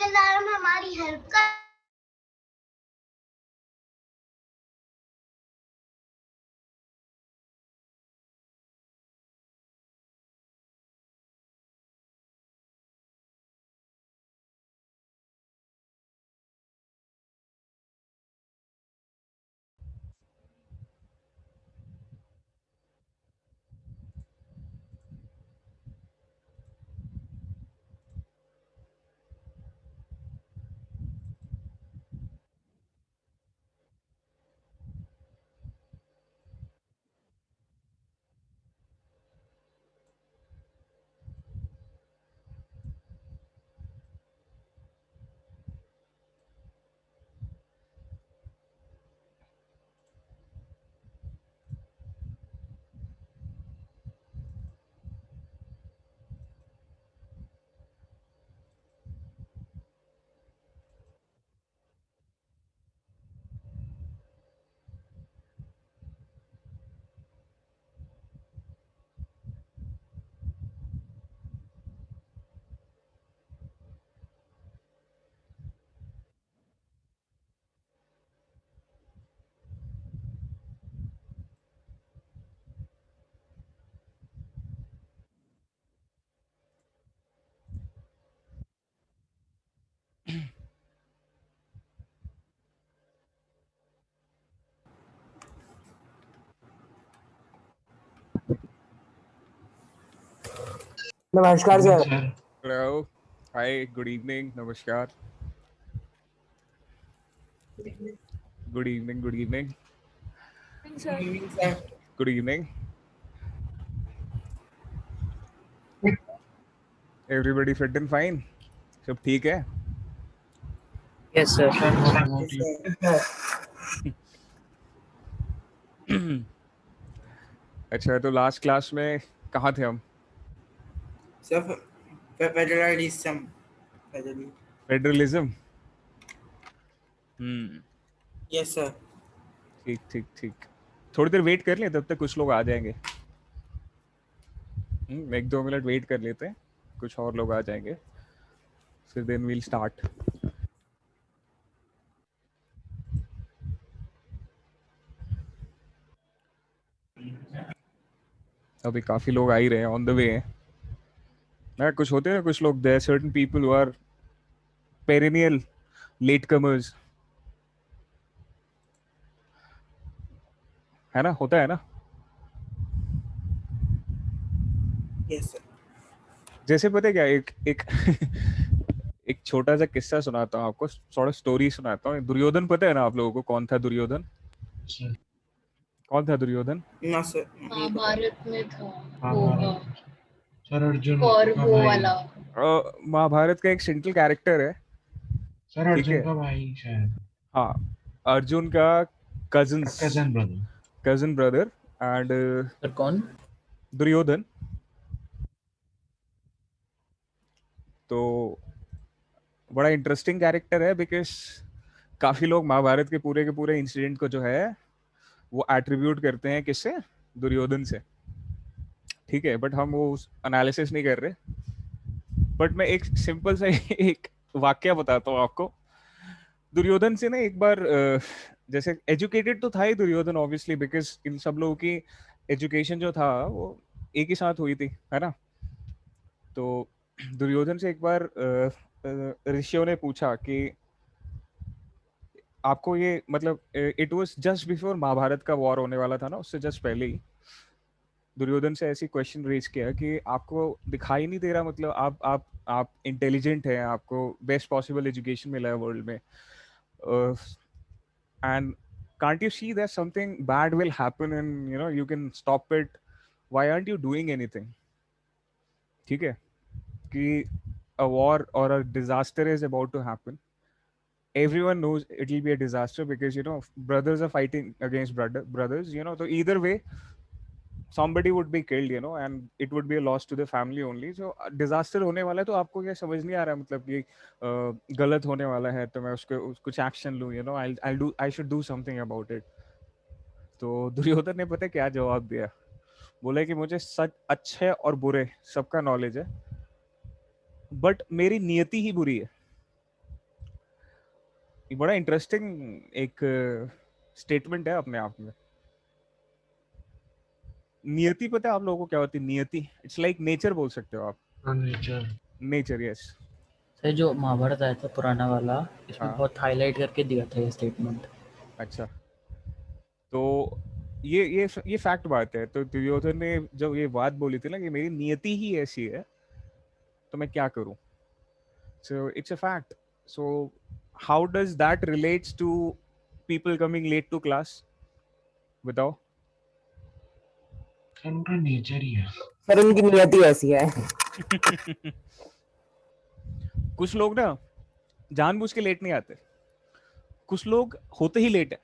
किरदार में हमारी हेल्प कर नमस्कार सर। हेलो, हाय, गुड इवनिंग, नमस्कार, good evening, good evening, good evening, everybody fit and fine, सब ठीक है? Yes sir. अच्छा, तो लास्ट क्लास में कहाँ थे हम? Sir federalism federalism. Yes sir. ठीक ठीक ठीक, थोड़ी देर वेट कर लें, तब तक कुछ लोग आ जाएंगे। 1-2 मिनट वेट कर लेते हैं, कुछ और लोग आ जाएंगे, फिर देन वील स्टार्ट। अभी काफी लोग आ ही रहे हैं, ऑन द वे हैं ना। कुछ होते हैं, कुछ लोग, there certain people who are perennial late comers, है ना, होता है ना। Yes sir. जैसे पता है क्या, एक एक एक छोटा सा किस्सा सुनाता हूँ आपको, थोड़ा स्टोरी सुनाता हूँ। दुर्योधन पता है ना आप लोगों को? कौन था दुर्योधन? कौन था दुर्योधन? ना सर, महाभारत में था सर अर्जुन वो वाला। महाभारत का एक सेंट्रल कैरेक्टर है, सर ठीक अर्जुन है? का भाई शायद, हाँ, अर्जुन का cousin brother. Cousin brother and sir कौन? दुर्योधन। तो बड़ा इंटरेस्टिंग कैरेक्टर है, बिकॉज काफी लोग महाभारत के पूरे इंसिडेंट को जो है वो एट्रीब्यूट करते हैं किससे? दुर्योधन से, ठीक है? बट हम वो एनालिसिस नहीं कर रहे। बट मैं एक सिंपल सा एक वाक्य बताता हूँ आपको। दुर्योधन से ना एक बार जैसे एजुकेटेड तो था ही दुर्योधन ऑब्वियसली, बिकॉज इन सब लोगों की एजुकेशन जो था वो एक ही साथ हुई थी, है ना। तो दुर्योधन से एक बार ऋषियों ने पूछा कि आपको ये मतलब, it was just before Mahabharata का वॉर होने वाला था ना, उससे जस्ट पहले ही दुर्योधन से ऐसी क्वेश्चन रेज किया कि आपको दिखाई नहीं दे रहा, मतलब आप इंटेलिजेंट हैं, आपको बेस्ट पॉसिबल एजुकेशन मिला है वर्ल्ड में, and can't you see that something bad will happen and you can stop it? Why aren't you doing anything? ठीक है, कि a war or a disaster is about to happen. Everyone knows it will be a disaster because brothers are fighting against brothers, so either way somebody would be killed, and it would be a loss to the family only. So disaster होने वाला है, तो आपको क्या समझ नहीं आ रहा है, मतलब कि गलत होने वाला है, तो मैं उसको कुछ एक्शन लूँ, I should do something about it. तो दुर्योधन ने पता है क्या जवाब दिया? बोला कि मुझे सच अच्छे और बुरे सबका नॉलेज है, बट मेरी नियति ही बुरी है। ये बड़ा इंटरेस्टिंग एक स्टेटमेंट है अपने आप में। नियति पता है आप लोगों को क्या होती है? नियति इट्स लाइक नेचर बोल सकते हो आप। नेचर। Nature, yes. सर जो महाभारत आया था पुराना वाला, इसमें हाँ। बहुत हाईलाइट करके दिया था ये स्टेटमेंट। अच्छा, तो ये फैक्ट बात है। तो दुर्योधन ने जब ये बात बोली थी ना कि मेरी नियति ही ऐसी है तो मैं क्या करूं, so it's a fact. So how does that relates to people coming late to class? बताओ। सर उनका नेचर ही है। सर उनकी नियति ऐसी है। कुछ लोग ना जानबूझ के लेट नहीं आते, कुछ लोग होते ही लेट है।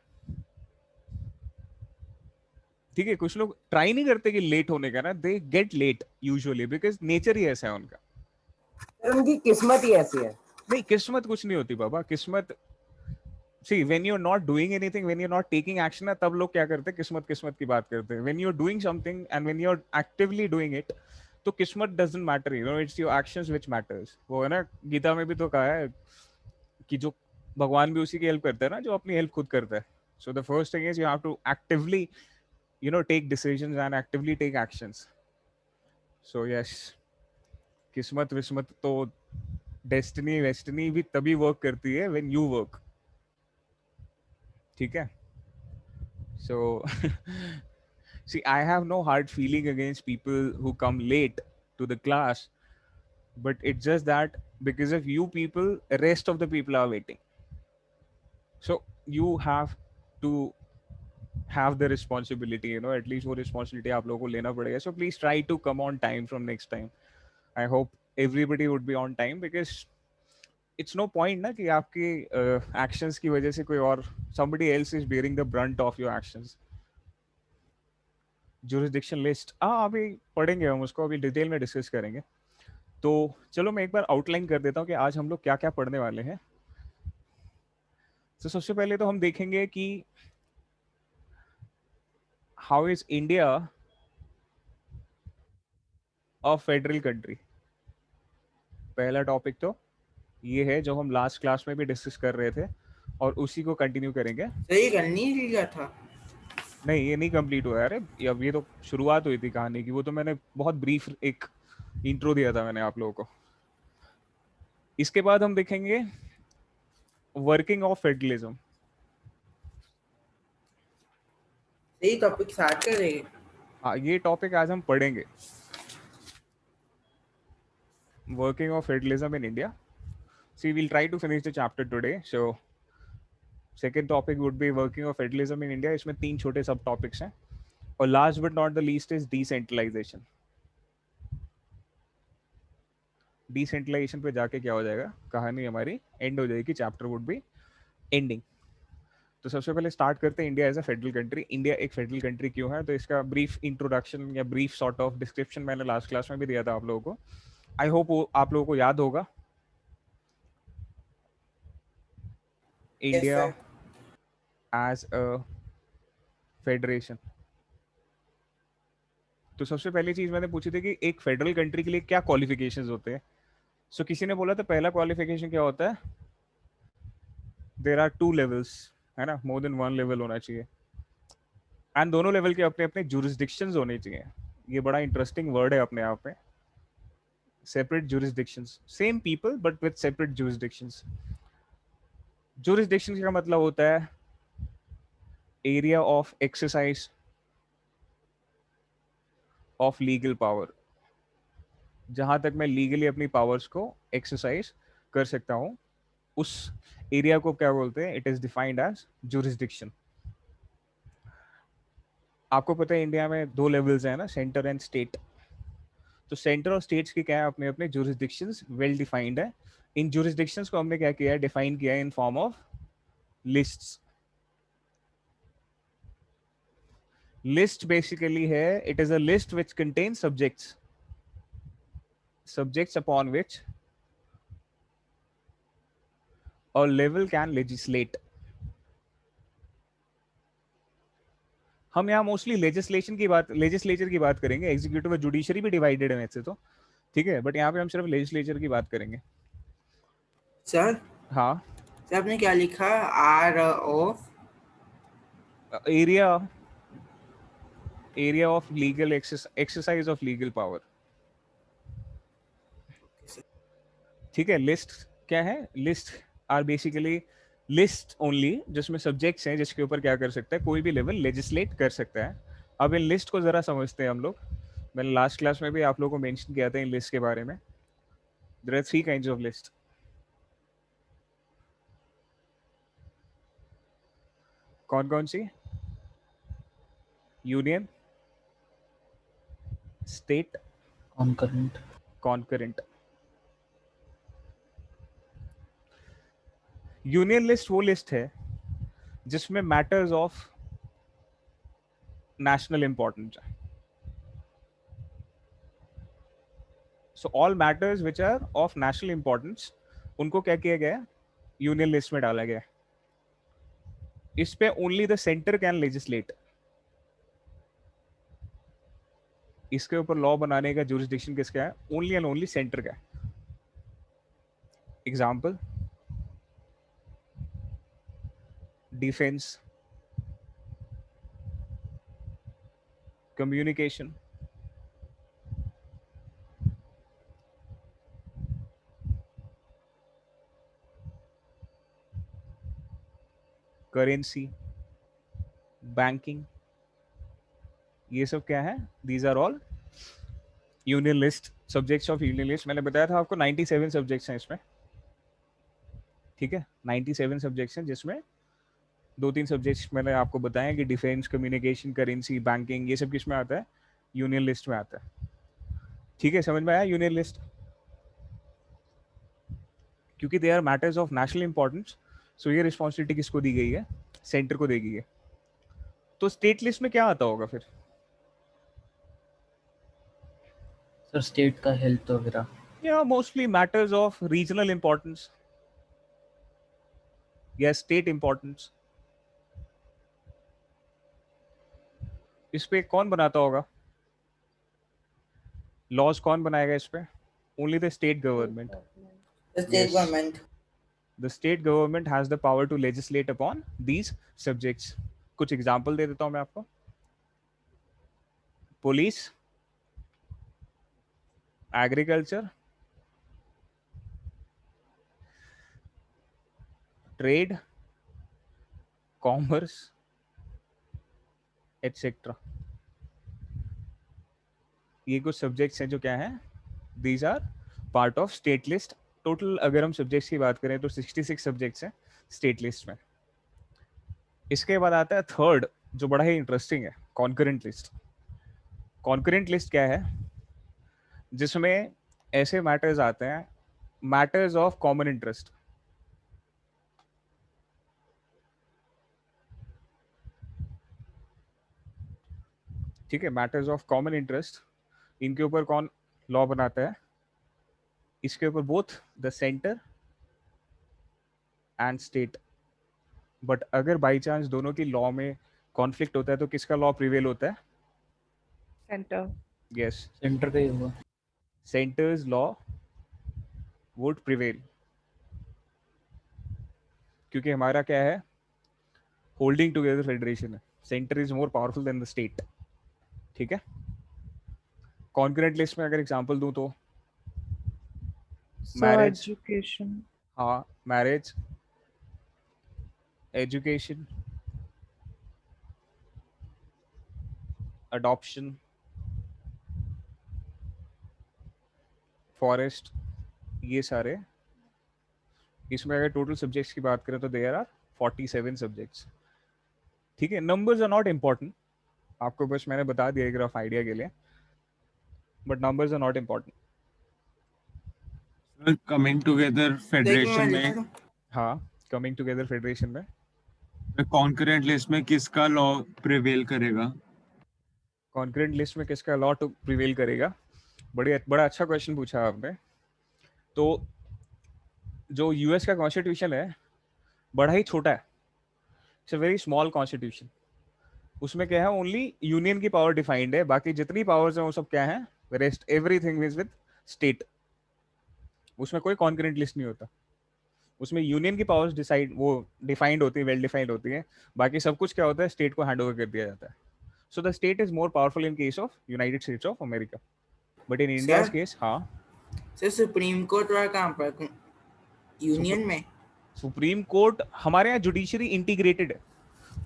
ठीक है, कुछ लोग ट्राई नहीं करते कि लेट होने का ना, they get late usually because nature ही ऐसा है उनका। सर उनकी किस्मत ही ऐसी है। नहीं, किस्मत कुछ नहीं होती बाबा। किस्मत, see when you are not doing anything, when you are not taking action ना, तब लोग क्या करते हैं, किस्मत किस्मत की बात करते हैं। When you are doing something and when you are actively doing it, तो किस्मत doesn't matter, you know, it's your actions which matters. वो है ना, गीता में भी तो कहा है कि जो भगवान भी उसी की हेल्प करता है ना जो अपनी हेल्प खुद करता है। So the first thing is you have to actively, you know, take decisions and actively take actions. So yes, किस्मत विस्मत तो, डेस्टिनी वेस्टिनी भी तभी वर्क करती है when you work. ठीक है? So see, I have no hard feeling against people who come late to the class, but it's just that because of you people, the rest of the people are waiting. So you have to have the responsibility, you know, at least वो responsibility आप लोगों को लेना पड़ेगा. So please try to come on time from next time. I hope everybody would be on time because it's no point ना कि आपके actions की वजह से कोई और somebody else is bearing the brunt of your actions. Jurisdiction list, अभी पढ़ेंगे हम उसको, अभी डिटेल में डिस्कस करेंगे। तो चलो मैं एक बार आउटलाइन कर देता हूँ कि आज हम लोग क्या क्या पढ़ने वाले हैं। तो सबसे पहले तो हम देखेंगे कि how is India a federal country? पहला टॉपिक तो ये है जो हम लास्ट क्लास में भी डिस्कस कर रहे थे और उसी को कंटिन्यू करेंगे। सही करनी लिया था। नहीं, ये नहीं कंप्लीट हुआ यार, अब ये तो शुरुआत हुई थी कहानी की। वो तो मैंने बहुत ब्रीफ एक इंट्रो दिया था मैंने आप लोगों को। इसके बाद हम देखेंगे वर्किंग ऑफ फेडरलिज्म। सही टॉपिक स्टार्ट करेंगे। हाँ, ये टॉपिक आज हम पढ़ेंगे, working of federalism in India. See, we'll try to finish the chapter today. So, second topic would be working of federalism in India. इसमें 3 छोटे सब टॉपिक्स हैं और last but not the least is decentralization. Decentralization पे जाके क्या हो जाएगा, कहानी हमारी एंड हो जाएगी, चैप्टर वुड बी एंडिंग। तो सबसे पहले स्टार्ट करते हैं India as a federal country. India एक फेडरल कंट्री क्यों है, तो इसका ब्रीफ इंट्रोडक्शन या ब्रीफ सॉर्ट ऑफ डिस्क्रिप्शन मैंने लास्ट क्लास में भी दिया था आप लोगों को। आई होप आप लोगों को याद होगा। India as a federation. तो सबसे पहली चीज मैंने पूछी थी कि एक फेडरल कंट्री के लिए क्या क्वालिफिकेशंस होते हैं। सो किसी ने बोला था पहला क्वालिफिकेशन क्या होता है, देयर आर 2 लेवल्स, है ना, मोर देन 1 लेवल होना चाहिए एंड दोनों लेवल के अपने अपने जुरिस्डिक्शंस होने चाहिए। ये बड़ा इंटरेस्टिंग वर्ड है अपने आप में, separate jurisdictions, same people but with separate jurisdictions. Jurisdiction का मतलब होता है area of exercise of legal power, जहां तक मैं लीगली अपनी पावर्स को एक्सरसाइज कर सकता हूं, उस एरिया को क्या बोलते हैं, it is defined as jurisdiction. आपको पता है इंडिया में 2 लेवल्स हैं ना, सेंटर एंड स्टेट। तो सेंटर और स्टेट्स की क्या है, अपने अपने जुरिस्डिक्शंस वेल डिफाइंड है। इन जुरिस्डिक्शंस को हमने क्या किया है, डिफाइन किया है in form of lists. List basically है, it is a list which contains subjects upon which a level can legislate. हम यहाँ मोस्टली लेजिस्लेचर की बात करेंगे। एग्जीक्यूटिव और जुडिशरी भी डिवाइडेड है वैसे तो, ठीक है, बट यहाँ पे हम सिर्फ लेजिस्लेचर की बात करेंगे। सर, हाँ तो आपने क्या लिखा? Are of area of legal exercise of legal power. ठीक है, लिस्ट क्या है? List are basically list only जिसमें सब्जेक्ट्स हैं जिसके ऊपर क्या कर सकता है, कोई भी लेवल लेजिस्लेट कर सकता है। अब इन लिस्ट को जरा समझते हैं हम लोग। मैंने लास्ट क्लास में भी आप लोगों को मेंशन किया था इन लिस्ट के बारे में। There are 3 kinds of list. कौन कौन सी? Union, state, concurrent. Concurrent. Union list वो लिस्ट है जिसमें मैटर्स ऑफ नेशनल इंपॉर्टेंस है। So all matters which are of national importance उनको क्या किया गया है? यूनियन लिस्ट में डाला गया है। इस पे only the centre can legislate. इसके ऊपर लॉ बनाने का जुरिस्डिक्शन किसका है? ओनली एंड ओनली सेंटर का है। Example, defence, communication, currency, banking, ये सब क्या है? These are all union list, subjects of union list. मैंने बताया था आपको 97 सब्जेक्ट्स हैं इसमें। ठीक है, 97 सब्जेक्ट्स हैं जिसमें 2-3 सब्जेक्ट्स मैंने आपको बताया कि डिफेंस, कम्युनिकेशन, करेंसी, बैंकिंग, ये सब किस में आता है? यूनियन लिस्ट में आता है। ठीक है, समझ में आया यूनियन लिस्ट? क्योंकि they are matters of national importance, so ये रिस्पॉन्सिबिलिटी किसको दी गई है? सेंटर को दी गई है। तो स्टेट लिस्ट में क्या आता होगा फिर? सर स्टेट का हेल्थ वगैरह। या mostly matters of regional importance या स्टेट इंपॉर्टेंस। इस पे कौन बनाता होगा? लॉज कौन बनाएगा इस पे? Only the state government. State Yes. Government. The state government has the power to legislate upon these subjects. कुछ एग्जाम्पल दे देता हूं मैं आपको। Police, agriculture, trade, commerce, etcetera. ये कुछ सब्जेक्ट्स हैं जो क्या हैं? These are part of state list. Total अगर हम सब्जेक्ट्स की बात करें तो 66 सब्जेक्ट्स हैं स्टेट लिस्ट में। इसके बाद आता है थर्ड, जो बड़ा ही इंटरेस्टिंग है, कॉन्करेंट लिस्ट। कॉन्करेंट लिस्ट क्या है? जिसमें ऐसे मैटर्स आते हैं, मैटर्स ऑफ कॉमन इंटरेस्ट। ठीक है, मैटर्स ऑफ कॉमन इंटरेस्ट, इनके ऊपर कौन लॉ बनाता है? इसके ऊपर both the centre and state. But अगर बाई चांस दोनों की लॉ में कॉन्फ्लिक्ट होता है तो किसका लॉ प्रिवेल होता है? सेंटर। यस, सेंटर का ही हुआ। Centres law would prevail. क्योंकि हमारा क्या है? होल्डिंग टुगेदर फेडरेशन है। Centre is more powerful than the state. ठीक है, कॉन्करेंट लिस्ट में अगर एग्जांपल दूं तो मैरिज, एजुकेशन। हाँ, मैरिज, एजुकेशन, अडॉप्शन, फॉरेस्ट, ये सारे। इसमें अगर टोटल सब्जेक्ट्स की बात करें तो देयर आर 47 सब्जेक्ट्स। ठीक है, नंबर्स आर नॉट इम्पॉर्टेंट, आपको बस मैंने बता दिया एक रफ आइडिया के लिए, but numbers are not important. Coming together federation में, हाँ, कमिंग टुगेदर फेडरेशन में कॉन्करेंट लिस्ट में किसका लॉ प्रिवेल करेगा? कॉन्करेंट लिस्ट में किसका लॉ टू प्रिवेल करेगा? बड़ा अच्छा क्वेश्चन पूछा आपने। तो जो यूएस का कॉन्स्टिट्यूशन है बड़ा ही छोटा है, it's a very small constitution. उसमें क्या है? ओनली यूनियन की पावर डिफाइंड है, बाकी जितनी पावर्स हैं वो सब क्या है? Rest everything is with state. उसमें कोई कॉन्करेंट लिस्ट नहीं होता। उसमें यूनियन की पावर्स डिसाइड वो डिफाइंड होती है, वेल डिफाइंड होती है, बाकी सब कुछ क्या होता है स्टेट को हैंड ओवर कर दिया जाता है. So the state is more powerful in case of United states of America, but in India's sir case हाँ. सर सुप्रीम कोर्ट और कहाँ पर यूनियन में? सुप्रीम कोर्ट हमारे यहाँ जुडिशरी इंटीग्रेटेड है.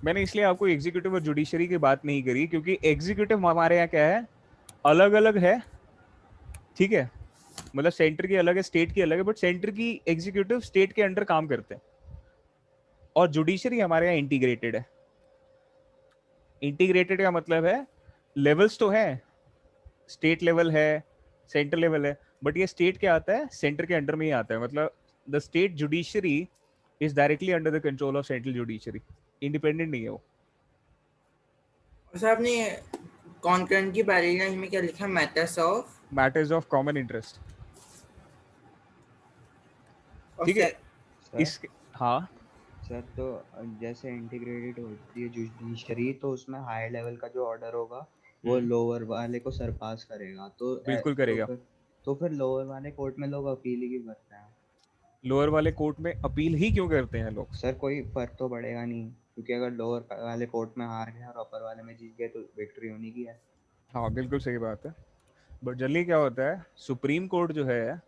मैंने इसलिए आपको एग्जीक्यूटिव और जुडिशरी की बात नहीं करी, क्योंकि एग्जीक्यूटिव हमारे यहाँ क्या है, अलग अलग है, ठीक है, मतलब सेंटर की अलग है, स्टेट की अलग है, बट सेंटर की एग्जीक्यूटिव स्टेट के अंडर काम करते हैं. और जुडिशरी हमारे यहाँ इंटीग्रेटेड है. इंटीग्रेटेड का मतलब है लेवल्स तो है, स्टेट लेवल है, सेंटर लेवल है, बट ये स्टेट क्या आता है, सेंटर के अंडर में ही आता है. मतलब the state judiciary is directly under the control of central judiciary, independent नहीं है वो. और सर आपने कॉन्करेंट की पहली लाइन में क्या लिखा? Matters of common interest. और ठीक है. सर इस हाँ सर तो जैसे इंटीग्रेटेड होती है जुडिशरी, तो उसमें हाई लेवल का जो ऑर्डर होगा वो लोअर वाले को सरपास करेगा, तो बिल्कुल करेगा. तो फिर लोअर वाले कोर्ट में लोग अपील ही क्यों करते हैं? लोअर वाले कोर्ट में अपील ही क्यों करते हैं लोग? सर कोई फर्क तो पड़ेगा नहीं, क्योंकि अगर लोअर वाले कोर्ट में हार गए और अपर वाले में जीत गए तो विक्ट्री होनी की है. हाँ बिल्कुल सही बात है, बट जनरली क्या होता है, सुप्रीम कोर्ट जो है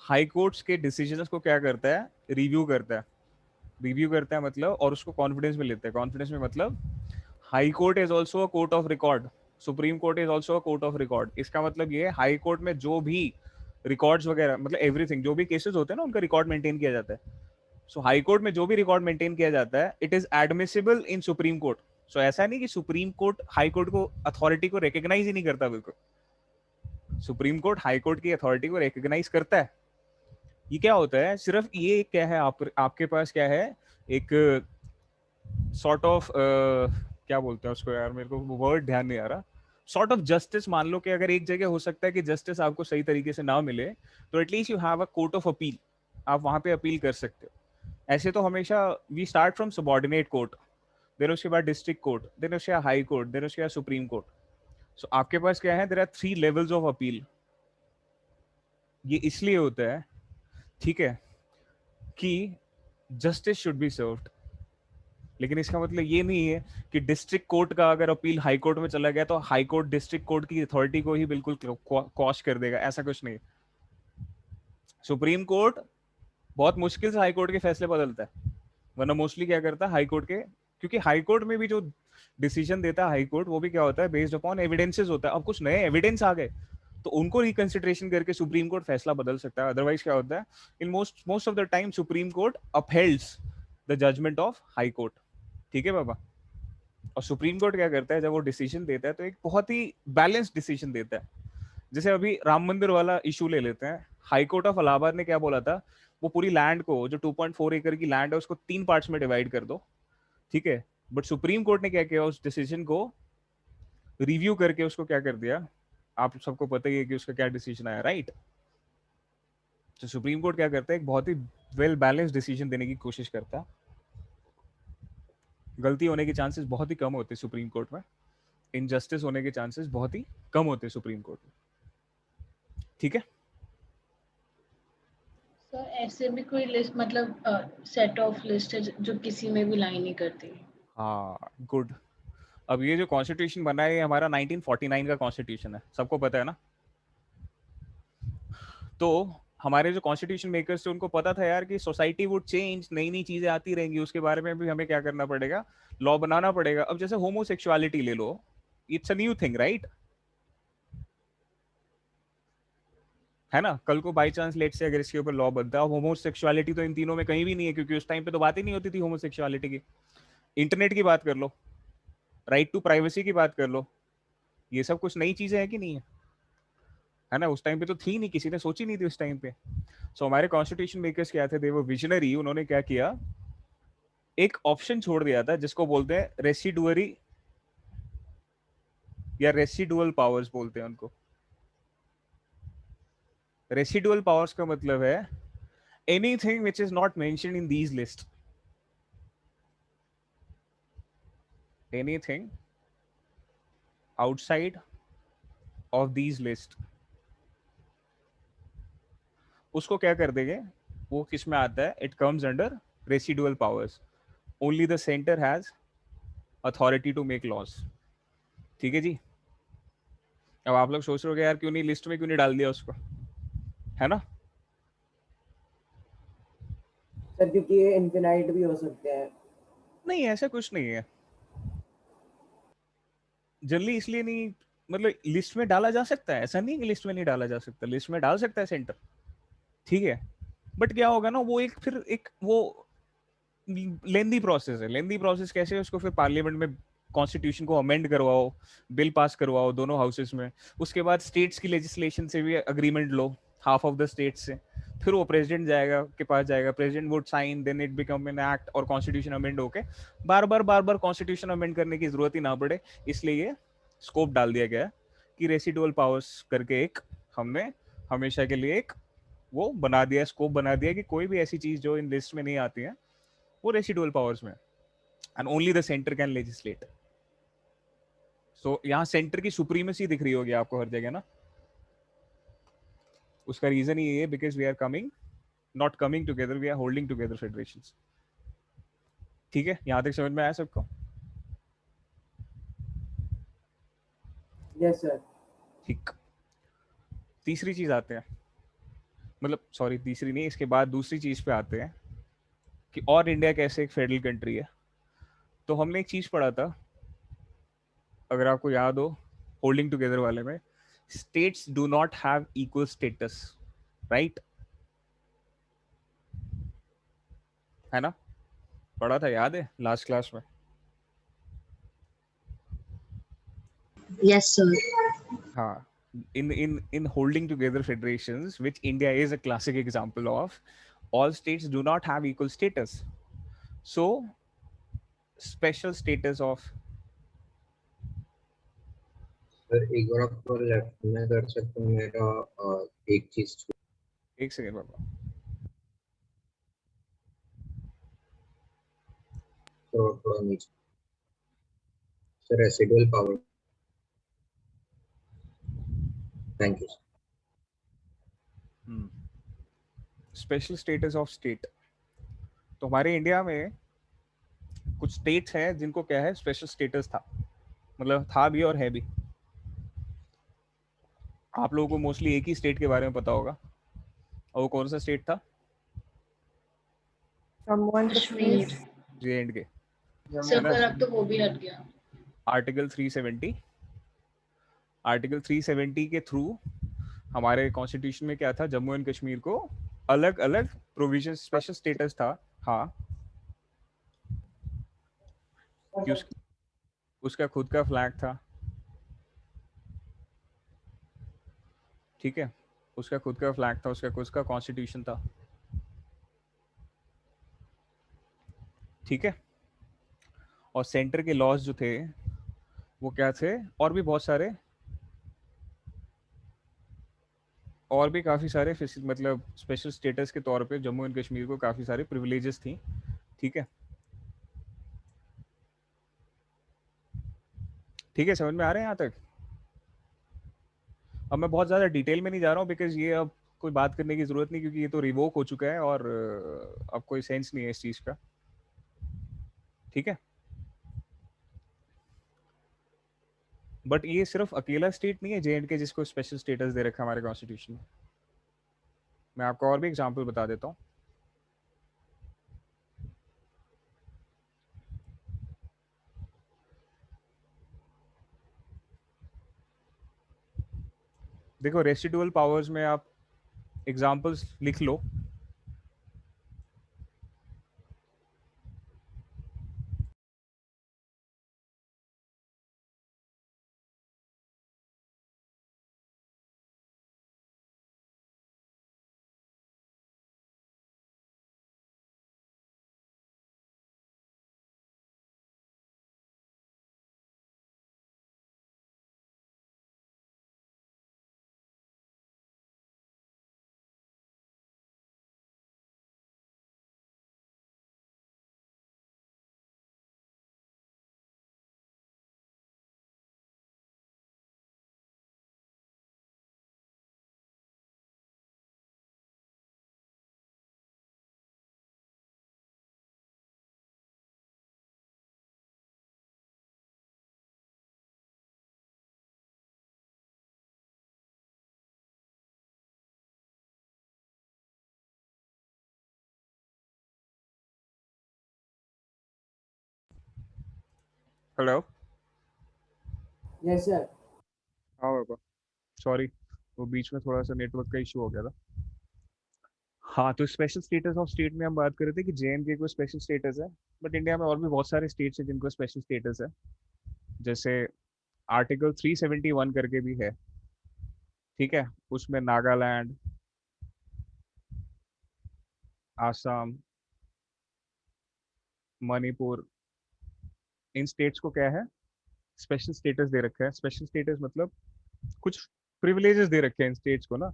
हाई कोर्ट्स के डिसीजंस को क्या करता है, रिव्यू करता है. रिव्यू करता है मतलब, और उसको कॉन्फिडेंस में लेता है. कॉन्फिडेंस में मतलब high court is also a court of record, supreme court is also a court of record. इसका मतलब ये है हाई कोर्ट में जो भी रिकॉर्ड्स वगैरह, मतलब एवरीथिंग, जो भी केसेस होते हैं ना, उनका रिकॉर्ड मेंटेन किया जाता है. सो हाई कोर्ट में जो भी रिकॉर्ड मेंटेन किया जाता है, it is admissible in Supreme Court. So ऐसा नहीं कि सुप्रीम कोर्ट हाई कोर्ट को अथॉरिटी को रिकॉग्नाइज ही नहीं करता. बिल्कुल सुप्रीम कोर्ट हाई कोर्ट की अथॉरिटी को रिकॉग्नाइज करता है. ये क्या होता है, सिर्फ ये क्या है, आपके पास क्या है, एक सॉर्ट ऑफ क्या बोलते हैं उसको यार, मेरे को वर्ड ध्यान नहीं आ रहा. Sort of justice. मान लो कि अगर एक जगह हो सकता है कि जस्टिस आपको सही तरीके से ना मिले, तो at least you have a court of appeal, आप वहां पे अपील कर सकते हो. ऐसे तो हमेशा we start from subordinate court, then उसके बाद डिस्ट्रिक्ट कोर्ट, देन उसके बाद हाई कोर्ट, देन उसके बाद सुप्रीम कोर्ट. सो आपके पास क्या है, there are 3 levels of appeal. ये इसलिए होता है, ठीक है, कि जस्टिस शुड बी सर्व्ड. लेकिन इसका मतलब ये नहीं है कि डिस्ट्रिक्ट कोर्ट का अगर अपील हाई कोर्ट में चला गया तो हाई कोर्ट डिस्ट्रिक्ट कोर्ट की अथॉरिटी को ही बिल्कुल क्वॉश कर देगा. ऐसा कुछ नहीं. सुप्रीम कोर्ट बहुत मुश्किल से हाई कोर्ट के फैसले बदलता है, वरना मोस्टली क्या करता है हाई कोर्ट के, क्योंकि हाई कोर्ट में भी जो डिसीजन देता है हाई कोर्ट, वो भी क्या होता है, बेस्ड अपॉन एविडेंसेस होता है. अब कुछ नए एविडेंस आ गए तो उनको रिकंसिडरेशन करके सुप्रीम कोर्ट फैसला बदल सकता है. अदरवाइज क्या होता है, in most of the time Supreme Court upholds the judgment of High Court. ठीक है बाबा. और सुप्रीम कोर्ट क्या करता है, जब वो डिसीजन देता है तो एक बहुत ही बैलेंस्ड डिसीजन देता है. जैसे अभी राम मंदिर वाला इशू ले लेते हैं, हाई कोर्ट ऑफ इलाहाबाद ने क्या बोला था, वो पूरी लैंड को, जो 2.4 एकड़ की लैंड है, उसको 3 पार्ट्स में डिवाइड कर दो. ठीक है. बट सुप्रीम कोर्ट ने क्या किया, उस डिसीजन को रिव्यू करके उसको क्या कर दिया, आप सबको पता ही है कि उसका क्या डिसीजन आया, राइट. तो सुप्रीम कोर्ट क्या करता है, एक बहुत ही वेल बैलेंस्ड डिसीजन देने की कोशिश करता है. गलती होने के चांसेस बहुत ही कम होते हैं सुप्रीम कोर्ट में. इनजस्टिस होने के चांसेस बहुत ही कम होते हैं सुप्रीम कोर्ट में. ठीक है. सर ऐसे भी कोई लिस्ट, मतलब सेट ऑफ लिस्ट है जो किसी में भी लाई नहीं करती? हाँ गुड. अब ये जो कॉन्स्टिट्यूशन बना है, ये हमारा 1949 का कॉन्स्टिट्यूशन है, सबको पता है ना. तो हमारे जो कॉन्स्टिट्यूशन मेकर्स थे, उनको पता था यार कि सोसाइटी वुड चेंज, नई नई चीजें आती रहेंगी, उसके बारे में भी हमें क्या करना पड़ेगा, लॉ बनाना पड़ेगा. अब जैसे होमोसेक्सुअलिटी ले लो, it's a new thing, right, है ना. कल को बाई चांस लेट से अगर इसके ऊपर लॉ बनता है, अब होमोसेक्सुअलिटी तो इन तीनों में कहीं भी नहीं है, क्योंकि उस टाइम पे तो बात ही नहीं होती थी होमोसेक्सुअलिटी की. इंटरनेट की बात कर लो, राइट टू प्राइवेसी की बात कर लो, ये सब कुछ नई चीजें हैं कि नहीं है ना. उस टाइम पे तो थी नहीं, किसी ने सोची नहीं थी उस टाइम पे. सो हमारे कॉन्स्टिट्यूशन मेकर्स क्या थे, दे वर विजनरी. उन्होंने क्या किया, एक ऑप्शन छोड़ दिया था जिसको बोलते हैं रेसिडुअरी या रेसिडुअल पावर्स बोलते हैं उनको. रेसिडुअल पावर्स का मतलब है anything which is not mentioned in these list. Anything outside of these list, उसको क्या कर देंगे, वो किस में आता है? It comes under residual powers. Only the centre has authority to make laws. ठीक है जी. अब आप लोग सोच रहे हो कि यार क्यों नहीं लिस्ट में, क्यों नहीं डाल दिया उसको, है ना? सर क्योंकि ये इनफिनाइट भी हो सकते हैं. नहीं, ऐसा कुछ नहीं है. जनरली इसलिए नहीं, मतलब लिस्ट में डाला जा सकता है, ऐसा नहीं कि लिस्ट में नहीं डाला जा सकता, लिस्ट में डाल सकता है सेंटर. ठीक है. बट क्या होगा ना, वो एक फिर एक वो लेंदी प्रोसेस है. लेंदी प्रोसेस कैसे है? उसको फिर पार्लियामेंट में कॉन्स्टिट्यूशन को अमेंड करवाओ, बिल पास करवाओ दोनों हाउसेस में, उसके बाद स्टेट्स की लेजिस्लेशन से भी अग्रीमेंट लो, हाफ ऑफ द स्टेट्स से, फिर वो प्रेसिडेंट जाएगा के पास जाएगा, president would sign, then it become an act और कॉन्स्टिट्यूशन अमेंड होके बार बार कॉन्स्टिट्यूशन अमेंड करने की जरूरत ही ना पड़े. इसलिए ये स्कोप डाल दिया गया कि रेसिडुअल पावर्स करके एक हमने हमेशा के लिए एक वो बना दिया, स्कोप बना दिया कि कोई भी ऐसी चीज जो इन लिस्ट में नहीं आती है वो रेसिडुअल पावर्स में, and only the centre can legislate. So यहाँ सेंटर की सुप्रीमेसी दिख रही होगी आपको हर जगह ना. उसका रीजन ही ये है because we are coming, not coming together, we are holding together federations. ठीक है, यहाँ तक समझ में आया सबको? Yes sir. ठीक. तीसरी चीज आते हैं, मतलब सॉरी तीसरी नहीं, इसके बाद दूसरी चीज पे आते हैं कि और इंडिया कैसे एक फेडरल कंट्री है. तो हमने एक चीज पढ़ा था, अगर आपको याद हो, होल्डिंग टुगेदर वाले में, states do not have equal status, right? है ना? पढ़ा था, याद है लास्ट क्लास में? Yes, sir. हाँ. In holding together federations, which India is a classic example of, all states do not have equal status. So special status of, sir एक बार आप लेफ्ट में कर सकते हो मेरा एक चीज एक सेकेंड बाबा, थोड़ा नीचे. Sir residual power. Thank you. Special status of state. तो हमारे इंडिया में कुछ स्टेट्स हैं जिनको क्या है, स्पेशल स्टेटस था, मतलब था भी और है भी. आप लोगों को मोस्टली एक ही स्टेट के बारे में पता होगा, और वो कौन सा स्टेट था? Jammu and Kashmir. Kashmir. J&K. Sir पर अब तो वो भी हट गया. आर्टिकल 370, आर्टिकल 370 के थ्रू हमारे कॉन्स्टिट्यूशन में क्या था, जम्मू एंड कश्मीर को अलग अलग प्रोविजन, स्पेशल स्टेटस था. हाँ, कि उसका खुद का फ्लैग था. ठीक है, उसका खुद का फ्लैग था, उसका खुद का कॉन्स्टिट्यूशन था. ठीक है. और सेंटर के लॉज जो थे वो क्या थे, और भी बहुत सारे, और भी काफ़ी सारे मतलब स्पेशल स्टेटस के तौर पे जम्मू एंड कश्मीर को काफ़ी सारे प्रिविलेजेस थी. ठीक है. ठीक है, समझ में आ रहे हैं यहाँ तक? अब मैं बहुत ज़्यादा डिटेल में नहीं जा रहा हूँ बिकॉज ये अब कोई बात करने की ज़रूरत नहीं, क्योंकि ये तो रिवोक हो चुका है और अब कोई सेंस नहीं है इस चीज़ का. ठीक है. बट ये सिर्फ अकेला स्टेट नहीं है J&K जिसको स्पेशल स्टेटस दे रखा है हमारे कॉन्स्टिट्यूशन में. मैं आपको और भी एग्जांपल बता देता हूँ. देखो, रेसिडुअल पावर्स में आप एग्जांपल्स लिख लो. हेलो। Yes sir. हाँ बाबा, सॉरी, वो बीच में थोड़ा सा नेटवर्क का इशू हो गया था। हाँ, तो स्पेशल स्टेटस ऑफ स्टेट में हम बात कर रहे थे कि JNK को स्पेशल स्टेटस है, बट इंडिया में और भी बहुत सारे स्टेट्स हैं जिनको स्पेशल स्टेटस है। जैसे आर्टिकल 371 करके भी है, ठीक है, उसमें नागालैंड, आसाम, मणिपुर, इन स्टेट्स को क्या है, स्पेशल स्टेटस दे रखा है। स्पेशल स्टेटस मतलब कुछ प्रिविलेजेस दे रखे हैं इन स्टेट्स को ना,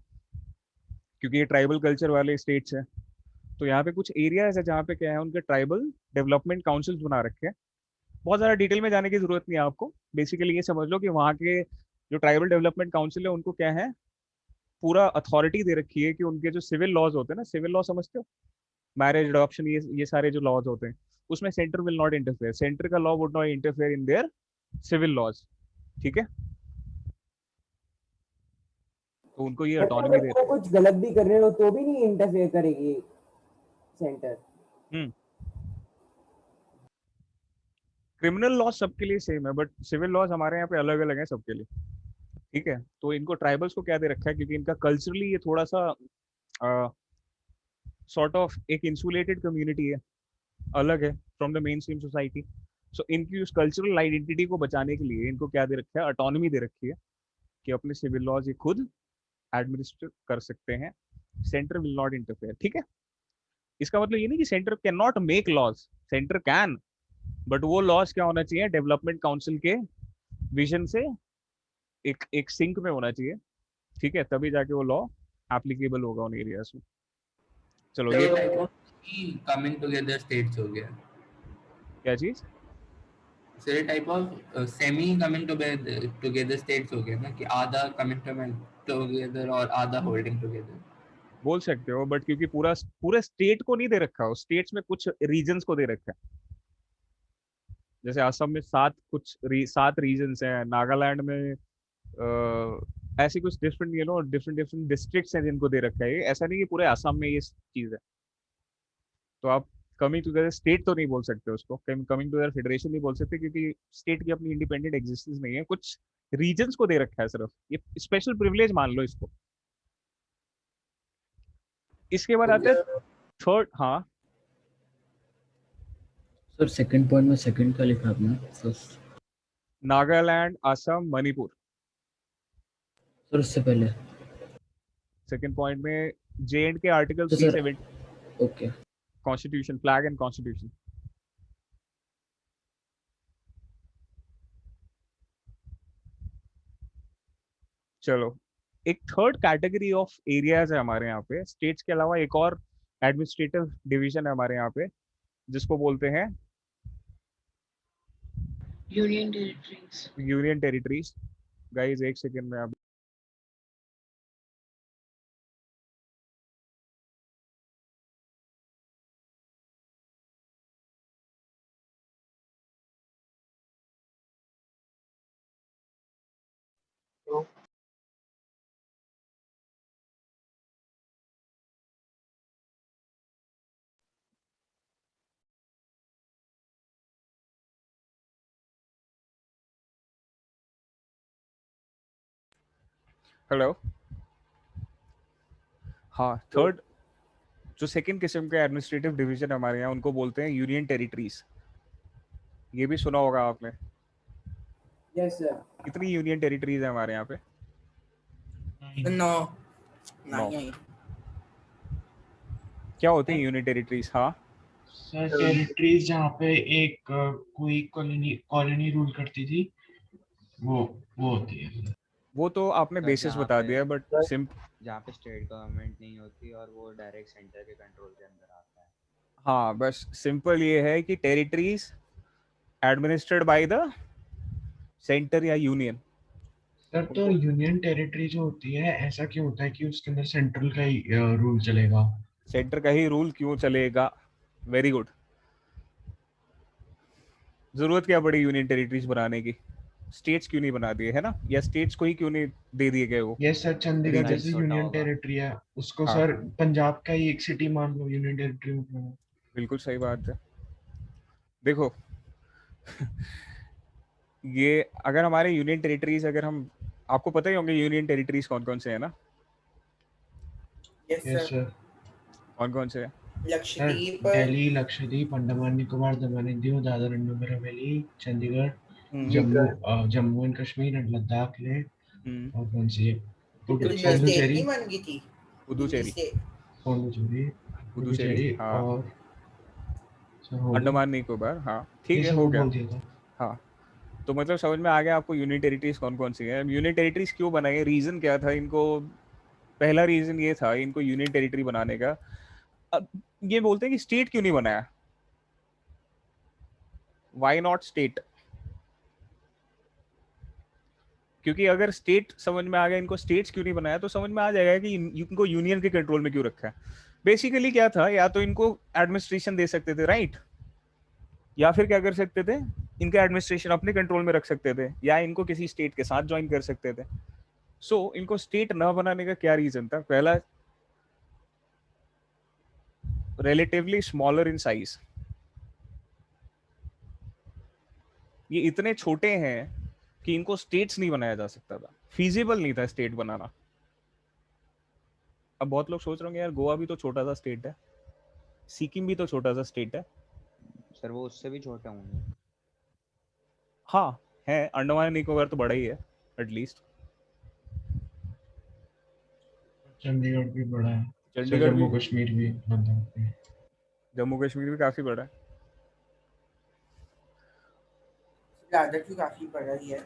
क्योंकि ये ट्राइबल कल्चर वाले स्टेट्स हैं। तो यहाँ पे कुछ एरियाज है जहाँ पे क्या है, उनके ट्राइबल डेवलपमेंट काउंसिल्स बना रखे हैं। बहुत ज़्यादा डिटेल में जाने की जरूरत नहीं है आपको, बेसिकली ये समझ लो कि वहाँ के जो ट्राइबल डेवलपमेंट काउंसिल है उनको क्या है, पूरा अथॉरिटी दे रखी है कि उनके जो सिविल लॉज होते हैं ना, सिविल लॉ समझते हो, मैरिज, अडॉप्शन, ये सारे जो लॉज होते हैं, उसमें centre will not interfere, centre का law would not interfere in their civil laws, ठीक है। तो उनको ये मतलब ऑटोनॉमी अगर दे। वो कुछ गलत भी कर रहे हो तो भी नहीं इंटरफेयर करेगी सेंटर? क्रिमिनल लॉ सबके लिए सेम है, बट सिविल लॉज हमारे यहाँ पे अलग अलग है सबके लिए, ठीक है। तो इनको ट्राइबल्स को क्या दे रखा है, क्योंकि इनका कल्चरली ये थोड़ा सा सॉर्ट ऑफ एक इंसुलेटेड कम्युनिटी है, अलग है from the main stream society. So इनकी उस कल्चरल आइडेंटिटी को बचाने के लिए इनको क्या दे रखा है, ऑटोनॉमी दे रखी है कि अपने सिविल लॉज ये खुद एडमिनिस्टर कर सकते हैं, सेंटर विल नॉट इंटरफेयर, ठीक है। इसका मतलब ये नहीं कि centre can not make laws, centre can, but वो लॉज क्या होना चाहिए, डेवलपमेंट काउंसिल के विजन से एक सिंक में होना चाहिए, ठीक है, तभी जाके वो लॉ एप्लीकेबल होगा उन एरियाज में। चलो ये type of coming together states हो गया। क्या चीज? Sir type of semi coming together states हो गया ना, कि आधा कमिंग टुगेदर और आधा होल्डिंग टुगेदर। बोल सकते हो, बट क्योंकि पूरे स्टेट को नहीं दे रखा हो, स्टेट्स में कुछ रीजन्स को दे रखा है। जैसे असम में सात रीजन्स हैं, नागालैंड में ऐसी कुछ डिफरेंट डिफरेंट डिफरेंट डिस्ट्रिक्ट्स हैं जिनको दे रखा है। ऐसा नहीं कि पूरे असम में ये चीज है। तो आप कमिंग टुगेदर स्टेट तो नहीं बोल सकते उसको, कमिंग टुगेदर फेडरेशन नहीं बोल सकते, क्योंकि स्टेट की अपनी इंडिपेंडेंट एग्जिस्टेंस नहीं है, कुछ रीजन्स को दे रखा है सिर्फ, ये स्पेशल प्रिविलेज मान लो इसको। इसके बाद आते हैं थर्ड। हाँ सर सेकंड पॉइंट में सेकंड का लिखा आपने फर्स्ट। नागालैंड, असम, मणिपुर। सर उससे पहले सेकंड पॉइंट में JNK आर्टिकल तो sir 370 okay. Constitution, flag and constitution. चलो, एक थर्ड कैटेगरी ऑफ एरियाज है हमारे यहाँ पे, स्टेट्स के अलावा एक और एडमिनिस्ट्रेटिव डिवीजन है हमारे यहाँ पे, जिसको बोलते हैं union territories. Union territories. Guys एक सेकंड में आप हेलो। हाँ, थर्ड जो सेकंड किस्म के एडमिनिस्ट्रेटिव डिवीजन हमारे यहाँ, उनको बोलते हैं यूनियन टेरिटरीज। ये भी सुना होगा आपने। Yes sir. कितनी यूनियन टेरिटरीज है हमारे यहाँ पे? नो नौ। नहीं। क्या होते हैं यूनियन टेरिटरीज? हाँ सर टेरिटरीज जहाँ पे एक कोई कॉलोनी रूल करती थी, वो होती है। वो तो आपने बेसिस बता दिया, बट जहाँ पे स्टेट गवर्नमेंट नहीं होती और वो डायरेक्ट सेंटर के कंट्रोल के अंदर आता है। हाँ, बस सिंपल ये है कि territories administered by the centre या यूनियन। सर तो यूनियन टेरिटरी जो होती है, ऐसा क्यों होता है कि उसके अंदर सेंट्रल का ही रूल चलेगा? सेंटर का ही रूल क्यों चलेगा? Very good. जरूरत क्या पड़ी यूनियन टेरिटरीज बनाने की? स्टेट्स क्यों नहीं बना दिए, है ना? या स्टेट्स को ही क्यों नहीं दे दिए गए वो? यस सर, चंडीगढ़ जैसे यूनियन टेरिटरी है, उसको हाँ। सर पंजाब का ही एक सिटी मान लो यूनियन टेरिटरी में। बिल्कुल सही बात है। देखो ये अगर हमारे यूनियन टेरिटरीज, अगर हम, आपको पता ही होंगे यूनियन टेरिटरीज कौन कौन से है ना? Yes yes sir. सर। कौन कौन से है? Sir Lakshadweep, Delhi, Lakshadweep, Andaman Nicobar, Daman and Diu, Dadar and Nagar Haveli, Chandigarh, Jammu and Kashmir and Ladakh, Leh, और कौन सी है? स्टेट पुडुचेरी, नहीं बन गई थी पुदुचेरी, पुडुचेरी, पुदुचेरी, हाँ, और सर हो गए? अंडमान निकोबार, हाँ ठीक ये है, सब हो वो गया। बोल दिया था। हाँ, तो मतलब समझ में आ गया आपको यूनियन टेरिटरीज कौन कौन सी है। यूनियन टेरिटरीज क्यों बनाई, रीजन क्या था इनको? पहला रीजन ये था इनको यूनियन टेरिटरी बनाने का। अब ये बोलते हैं कि स्टेट क्यों नहीं बनाया, व्हाई नॉट स्टेट? क्योंकि अगर स्टेट समझ में आ गया, इनको स्टेट्स क्यों नहीं बनाया, तो समझ में आ जाएगा कि इनको यूनियन के कंट्रोल में क्यों रखा है। बेसिकली क्या था, या तो इनको एडमिनिस्ट्रेशन दे सकते थे, राइट, या फिर क्या कर सकते थे, इनका एडमिनिस्ट्रेशन अपने कंट्रोल में रख सकते थे, या इनको किसी स्टेट के साथ ज्वाइन कर सकते थे। सो इनको स्टेट ना बनाने का क्या रीजन था? पहला, रिलेटिवली स्मॉलर इन साइज। ये इतने छोटे हैं कि इनको स्टेट्स नहीं बनाया जा सकता था, फीजिबल नहीं था स्टेट बनाना। अब बहुत लोग सोच रहे होंगे यार गोवा भी तो छोटा सा स्टेट है, सिक्किम भी तो छोटा सा स्टेट है। सर वो उससे भी छोटे होंगे। हाँ है, अंडमान निकोबार तो बड़ा ही है एटलीस्ट। चंडीगढ़ भी बड़ा है, चंडीगढ़ भी, जम्मू कश्मीर भी, लद्दाख भी। जम्मू कश्मीर भी काफी बड़ा है। लद्दाख भी काफी बड़ा ही है।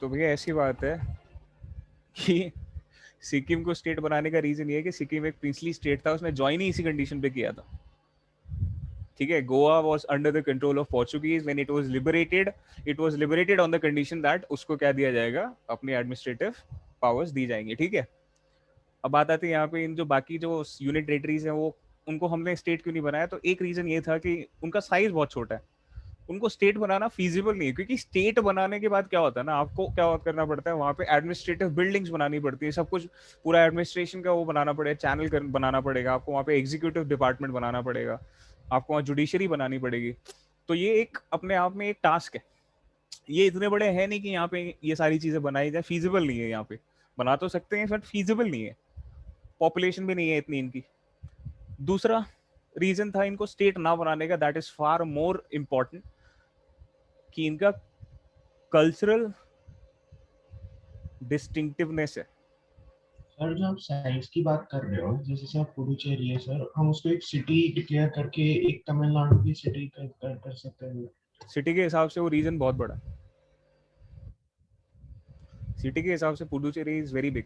तो भैया ऐसी बात है कि सिक्किम को स्टेट बनाने का रीजन ये है कि सिक्किम एक प्रिंसली स्टेट था, उसने ज्वाइन ही इसी कंडीशन पे किया था। ठीक है, Goa was under the control of Portuguese when it was liberated on the condition that उसको क्या दिया जाएगा, अपनी एडमिनिस्ट्रेटिव पावर्स दी जाएंगी। ठीक है, अब बात आती है यहाँ पे इन जो बाकी जो यूनिट टेरिटरीज हैं वो, उनको हमने स्टेट क्यों नहीं बनाया? तो एक रीजन ये था कि उनका साइज बहुत छोटा है, उनको स्टेट बनाना फीजिबल नहीं है। क्योंकि स्टेट बनाने के बाद क्या होता है ना, आपको क्या करना पड़ता है, वहाँ पे एडमिनिस्ट्रेटिव बिल्डिंग्स बनानी पड़ती है, सब कुछ पूरा एडमिनिस्ट्रेशन का वो बनाना पड़ेगा, चैनल बनाना पड़ेगा आपको, वहाँ पे एग्जीक्यूटिव डिपार्टमेंट बनाना पड़ेगा आपको, वहाँ जुडिशरी बनानी पड़ेगी। तो ये एक अपने आप में एक टास्क है। ये इतने बड़े हैं नहीं कि यहाँ पे ये सारी चीजें बनाई जाए, फीजिबल नहीं है। यहाँ पे बना तो सकते हैं बट फीजिबल नहीं है, पॉपुलेशन भी नहीं है इतनी इनकी। दूसरा रीजन था इनको स्टेट ना बनाने का, that is far more important, कि इनका कल्चरल डिस्टिंक्टिवनेस है। सर जो आप साइज की बात कर रहे हो, जैसे सर पुडुचेरी है सर, हम उसको एक सिटी डिक्लेयर करके एक तमिलनाडु की सिटी कर सकते हैं। सिटी के हिसाब से वो रीजन बहुत बड़ा है, सिटी के हिसाब से पुडुचेरी इज वेरी बिग।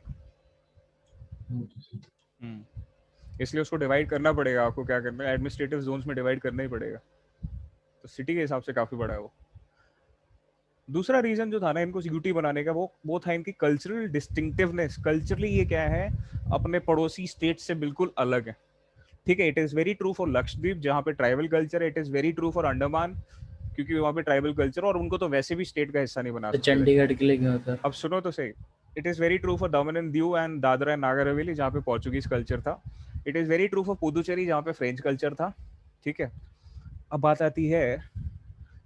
इसलिए उसको डिवाइड करना पड़ेगा आपको, क्या करना है, एडमिनिस्ट्रेटिव जोन्स में डिवाइड करना ही पड़ेगा। तो सिटी के हिसाब से काफी बड़ा है वो। दूसरा रीजन जो था ना इनको यूटी बनाने का, वो था इनकी कल्चरल डिस्टिंक्टिवनेस। कल्चरली ये क्या है, अपने पड़ोसी स्टेट से बिल्कुल अलग है। ठीक है, it is very true for Lakshadweep जहाँ पे ट्राइबल कल्चर है, it is very true for Andaman क्योंकि वहाँ पे ट्राइबल कल्चर, और उनको तो वैसे भी स्टेट का हिस्सा नहीं बना तो सकते। चंडीगढ़ के लिए क्यों होता? अब सुनो तो सही, it is very true for Daman and Diu and Dadra and Nagar Haveli जहाँ पे पोर्चुगीज कल्चर था। It is very true for Puducherry जहाँ पे फ्रेंच कल्चर था। ठीक है, अब बात आती है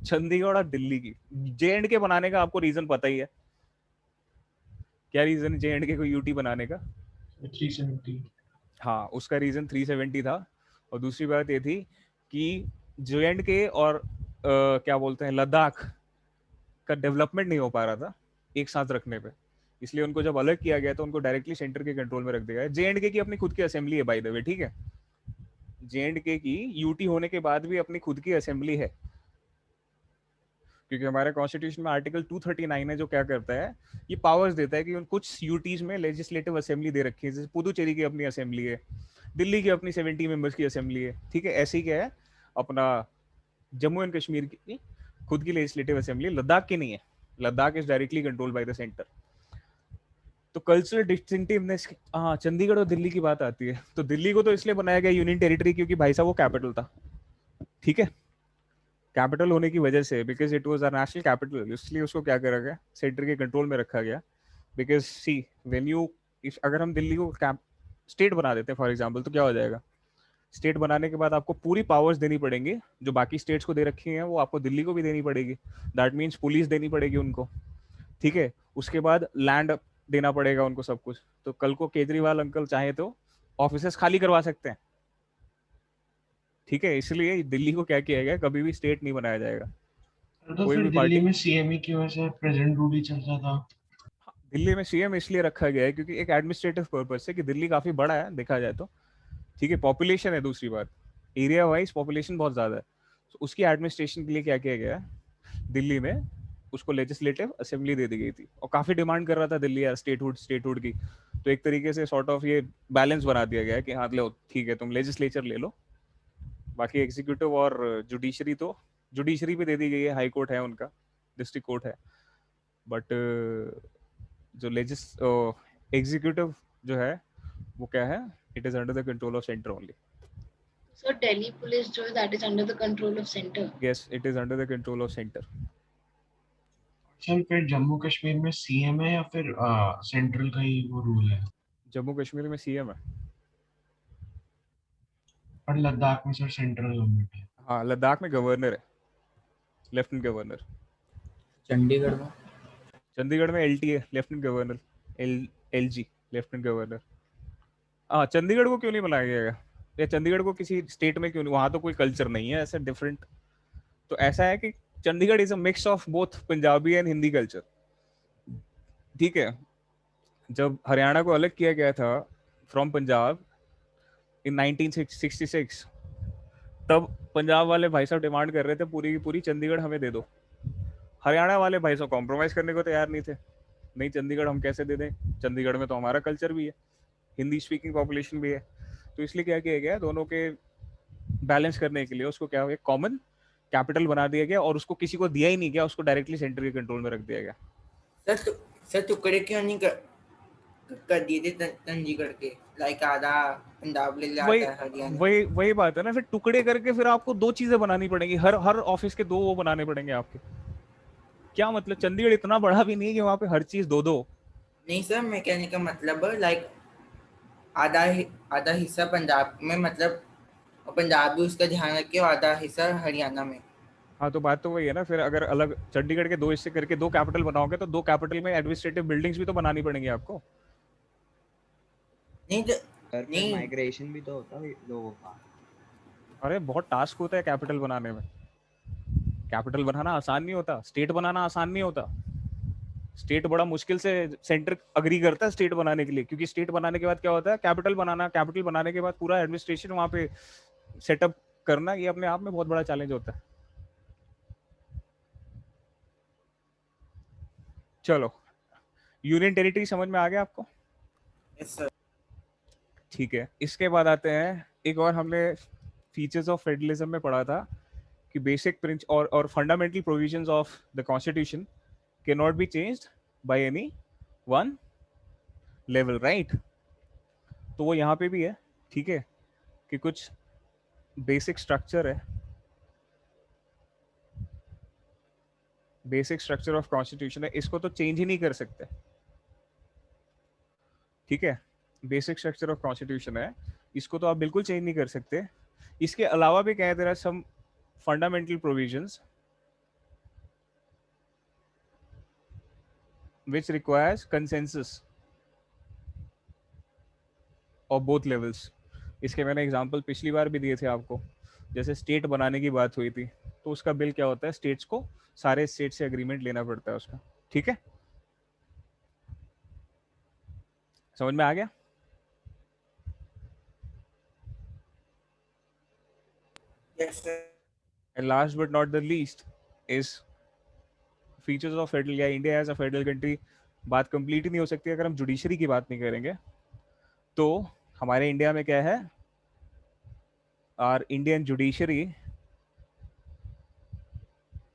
चंडीगढ़ और दिल्ली की। जे के बनाने का आपको रीजन पता ही है, क्या रीजन है जे को यूटी बनाने का? 370। हाँ, उसका रीजन 370 था। और दूसरी बात ये थी कि जे और क्या बोलते हैं लद्दाख का डेवलपमेंट नहीं हो पा रहा था एक साथ रखने पे, इसलिए उनको जब अलग किया गया तो उनको डायरेक्टली सेंटर के कंट्रोल में रख दिया गया। जे की अपनी खुद की असेंबली है बाय द वे। ठीक है, जे की यूटी होने के बाद भी अपनी खुद की असेंबली है, क्योंकि हमारे कॉन्स्टिट्यूशन में आर्टिकल 239 है जो क्या करता है, ये पावर्स देता है कि उन कुछ यूटीज में लेजिस्लेटिव असेंबली दे रखी है। जैसे पुदुचेरी की अपनी असेंबली है, दिल्ली की अपनी 70 मेंबर्स की असेंबली है। ठीक है, ऐसे ही क्या है अपना जम्मू एंड कश्मीर की खुद की लेजिस्लेटिव असेंबली, लद्दाख की नहीं है। Ladakh is directly controlled by the centre. तो कल्चरल डिस्टिंक्टिवनेस, हाँ, चंडीगढ़ और दिल्ली की बात आती है तो दिल्ली को तो इसलिए बनाया गया यूनियन टेरिटरी क्योंकि भाई साहब वो कैपिटल था। ठीक है, कैपिटल होने की वजह से, because it was a national capital, इसलिए उसको क्या करा गया, सेंटर के कंट्रोल में रखा गया। बिकॉज सी व्हेन यू, अगर हम दिल्ली को स्टेट बना देते हैं फॉर एग्जांपल, तो क्या हो जाएगा, स्टेट बनाने के बाद आपको पूरी पावर्स देनी पड़ेंगी जो बाकी स्टेट्स को दे रखी हैं, वो आपको दिल्ली को भी देनी पड़ेगी। दैट मीन्स पुलिस देनी पड़ेगी उनको, ठीक है। उसके बाद लैंड देना पड़ेगा उनको, सब कुछ। तो कल को केजरीवाल अंकल चाहे तो ऑफिसेस खाली करवा सकते हैं, ठीक है। इसलिए दिल्ली को क्या किया गया, कभी भी स्टेट नहीं बनाया जाएगा। तो कोई फिर भी दिल्ली पार्टी, में सीएम की वजह से प्रेजेंट रूल ही चलता था। दिल्ली में सीएम इसलिए रखा गया है क्योंकि एक एडमिनिस्ट्रेटिव पर्पज से, कि दिल्ली काफी बड़ा है देखा जाए तो, ठीक है। पॉपुलेशन है, दूसरी बात एरिया वाइज पॉपुलेशन बहुत ज्यादा है। तो उसकी एडमिनिस्ट्रेशन के लिए क्या किया गया दिल्ली में, उसको लेजिस्लेटिव असेंबली दे दी गई थी। और काफी डिमांड कर रहा था दिल्ली यार स्टेटहुड की। तो एक तरीके से सॉर्ट ऑफ ये बैलेंस बना दिया गया है कि हाँ लो ठीक है तुम लेजिस्लेचर ले लो, बाकी एग्जीक्यूटिव और जुडिशरी, तो जुडिशरी भी दे दी गई है, हाई कोर्ट है उनका, डिस्ट्रिक्ट कोर्ट है। बट जो एग्जीक्यूटिव जो है वो क्या है, it is under the control of centre only. So Delhi police जो है that is under the control of center. Yes, it is under the control of center. Sir फिर जम्मू कश्मीर में सीएम है या फिर सेंट्रल का ही वो रूल है? जम्मू कश्मीर में सीएम है और लद्दाख में सर सेंट्रल गवर्नमेंट है। हाँ, लद्दाख में गवर्नर है, लेफ्टिनेंट गवर्नर। चंडीगढ़ में, चंडीगढ़ में एलटी है, lieutenant governor, LG lieutenant governor. हाँ, चंडीगढ़ को क्यों नहीं बनाया गया, या चंडीगढ़ को किसी स्टेट में क्यों नहीं, वहाँ तो कोई कल्चर नहीं है ऐसा डिफरेंट। तो ऐसा है कि Chandigarh is a mix of both Punjabi and Hindi culture, ठीक है। जब हरियाणा को अलग किया गया था फ्रॉम पंजाब इन 1966, तब पंजाब वाले भाई साहब डिमांड कर रहे थे पूरी की पूरी चंडीगढ़ हमें दे दो। हरियाणा वाले भाई साहब कॉम्प्रोमाइज करने को तैयार नहीं थे, नहीं चंडीगढ़ हम कैसे दे दें, चंडीगढ़ में तो हमारा कल्चर भी है, हिंदी स्पीकिंग पॉपुलेशन भी है। तो इसलिए क्या किया गया, दोनों के बैलेंस करने के लिए उसको क्या एक कॉमन कैपिटल बना दिया गया, और उसको किसी को दिया ही नहीं गया, उसको डायरेक्टली सेंटर के कंट्रोल में रख दिया गया। सर टुकड़े क्यों नहीं कर दिए थे चंडीगढ़ के, लाइक आधा पंजाब ले जाता है हरियाणा। वही बात है ना, फिर टुकड़े करके फिर आपको दो चीजें बनानी पड़ेंगी, हर ऑफिस के दो वो बनाने पड़ेंगे आपके। क्या मतलब, चंडीगढ़ इतना बड़ा भी नहीं है कि वहाँ पे हर चीज दो दो। नहीं सर, मैं कहने का मतलब लाइक आधा हिस्सा पंजाब में, मतलब पंजाब भी उसका ध्यान रखे, और आधा हिस्सा हरियाणा में। हाँ, तो बात तो वही है ना, फिर अगर अलग चंडीगढ़ के दो हिस्से करके दो कैपिटल बनाओगे तो दो कैपिटल में एडमिनिस्ट्रेटिव बिल्डिंग्स भी तो बनानी पड़ेंगी आपको। नहीं माइग्रेशन भी तो होता है लोगों का। अरे बहुत टास्क होता है कैपिटल बनाने में, कैपिटल बनाना आसान नहीं होता, स्टेट बनाना आसान नहीं होता। स्टेट बड़ा मुश्किल से सेंटर अग्री करता है स्टेट बनाने के लिए, क्योंकि स्टेट बनाने के बाद क्या होता है, कैपिटल बनाने के बाद पूरा एडमिनिस्ट्रेशन वहाँ पे सेटअप करना, ये अपने आप में बहुत बड़ा चैलेंज होता है। चलो, यूनियन टेरिटरी समझ में आ गया आपको? Yes sir. ठीक है, इसके बाद आते हैं एक और, हमने फीचर्स ऑफ फेडरलिज्म में पढ़ा था कि बेसिक प्रिंसिपल और fundamental provisions of the constitution can not be changed by any one level, right. तो वो यहाँ पे भी है, ठीक है, कि कुछ बेसिक स्ट्रक्चर है, बेसिक स्ट्रक्चर ऑफ कॉन्स्टिट्यूशन है, इसको तो चेंज ही नहीं कर सकते, ठीक है। बेसिक स्ट्रक्चर ऑफ कॉन्स्टिट्यूशन है, इसको तो आप बिल्कुल चेंज नहीं कर सकते। इसके अलावा भी क्या है, there are some fundamental provisions which requires consensus of both levels। इसके मैंने एग्जांपल पिछली बार भी दिए थे आपको, जैसे स्टेट बनाने की बात हुई थी, तो उसका बिल क्या होता है, स्टेट्स को सारे स्टेट से एग्रीमेंट लेना पड़ता है उसका, ठीक है। समझ में आ गया? Yes sir. And last but not the least is features of federal, या India as a federal country. बात कंप्लीट ही नहीं हो सकती अगर हम जुडिशरी की बात नहीं करेंगे। तो हमारे इंडिया में क्या है, our Indian judiciary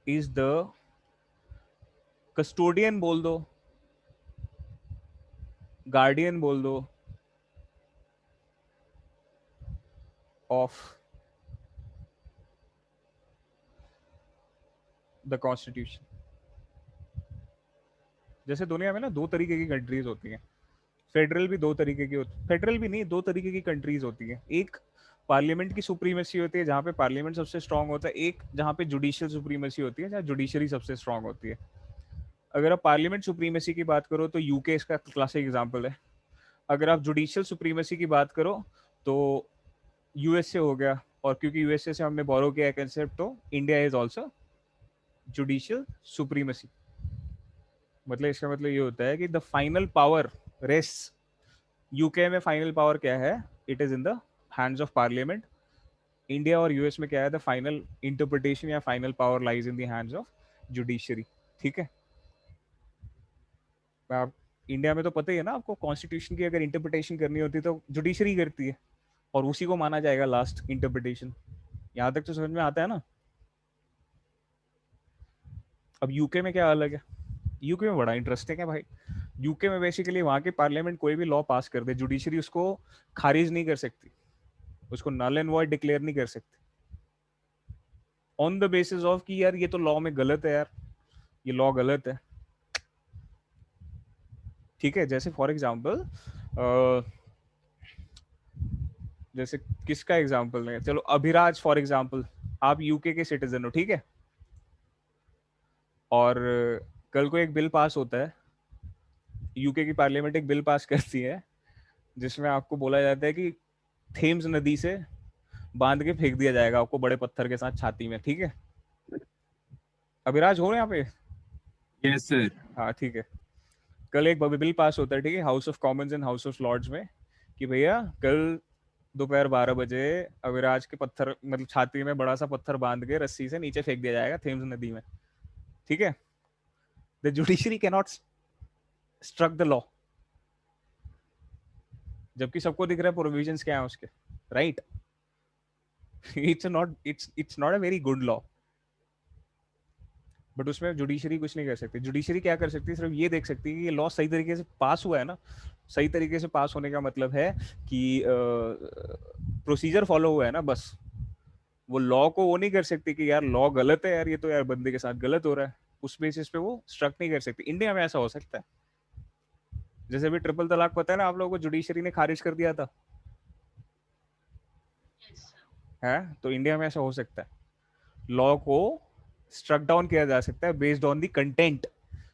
is the custodian बोल दो, गार्डियन बोल दो ऑफ द कॉन्स्टिट्यूशन। जैसे दुनिया में ना दो तरीके की कंट्रीज होती हैं, फेडरल भी दो तरीके की होती, फेडरल भी नहीं, दो तरीके की कंट्रीज होती हैं। एक पार्लियामेंट की सुप्रीमेसी होती है जहाँ पे पार्लियामेंट सबसे स्ट्रांग होता है, एक जहाँ पे जुडिशियल सुप्रीमेसी होती है जहाँ जुडिशरी सबसे स्ट्रांग होती है। अगर आप पार्लियामेंट सुप्रीमेसी की बात करो तो यूके इसका क्लासिक एग्जांपल है। अगर आप जुडिशियल सुप्रीमेसी की बात करो तो यूएसए हो गया, और क्योंकि यूएसए से हमने बोरो किया है कंसेप्ट, तो India is also judicial supremacy. मतलब इसका मतलब ये होता है कि the final power rest, UK में फाइनल पावर क्या है, it is in the hands of parliament. India और यूएस में क्या है, द फाइनल इंटरप्रिटेशन या final power lies in the hands of judiciary. ठीक है, आप इंडिया में तो पता ही है ना आपको, कॉन्स्टिट्यूशन की अगर इंटरप्रिटेशन करनी होती है तो जुडिशरी करती है, और उसी को माना जाएगा लास्ट इंटरप्रिटेशन। यहाँ तक तो समझ में आता है ना। अब यूके में क्या अलग है, यूके में बड़ा इंटरेस्टिंग है भाई। यूके में बेसिकली वहां के पार्लियामेंट कोई भी लॉ पास कर दे, जुडिशरी उसको खारिज नहीं कर सकती, उसको नल एंड वॉइड डिक्लेयर नहीं कर सकती, ऑन द बेसिस ऑफ कि यार ये तो लॉ में गलत है, यार ये लॉ गलत है। ठीक है, जैसे फॉर एग्जाम्पल जैसे किसका एग्जाम्पल है, चलो अभिराज फॉर एग्जाम्पल, आप यूके के सिटीजन हो, ठीक है, और कल को एक बिल पास होता है, यूके की पार्लियामेंट एक बिल पास करती है जिसमें आपको बोला जाता है कि थेम्स नदी से बांध के फेंक दिया जाएगा आपको बड़े पत्थर के साथ छाती में। ठीक है, अभिराज हो यहाँ पे? Yes sir. हाँ ठीक है, कल एक बिल पास होता है, ठीक है, House of Commons and House of Lords में, कि भैया कल दोपहर 12 बजे अविराज के पत्थर मतलब छाती में बड़ा सा पत्थर बांध के रस्सी से नीचे फेंक दिया जाएगा थेम्स नदी में। ठीक है, the judiciary can not struck the law, जबकि सबको दिख रहा है प्रोविजंस क्या है उसके, right? It's not a very good law, but उसमें जुडिशरी कुछ नहीं कर सकती। जुडिशरी क्या कर सकती है, सिर्फ ये देख सकती है कि ये लॉ सही तरीके से पास हुआ है ना। सही तरीके से पास होने का मतलब है कि प्रोसीजर फॉलो हुआ है ना, बस। वो लॉ को वो नहीं कर सकती कि यार लॉ गलत है, यार ये तो यार बंदे के साथ गलत हो रहा है, उस बेसिस पे वो स्ट्रक नहीं कर सकती। इंडिया में ऐसा हो सकता है, जैसे अभी ट्रिपल तलाक पता है ना आप लोगों को, जुडिशरी ने खारिज कर दिया था, है? तो इंडिया में ऐसा हो सकता है, लॉ को स्ट्रक डाउन किया जा सकता है बेस्ड ऑन द कंटेंट,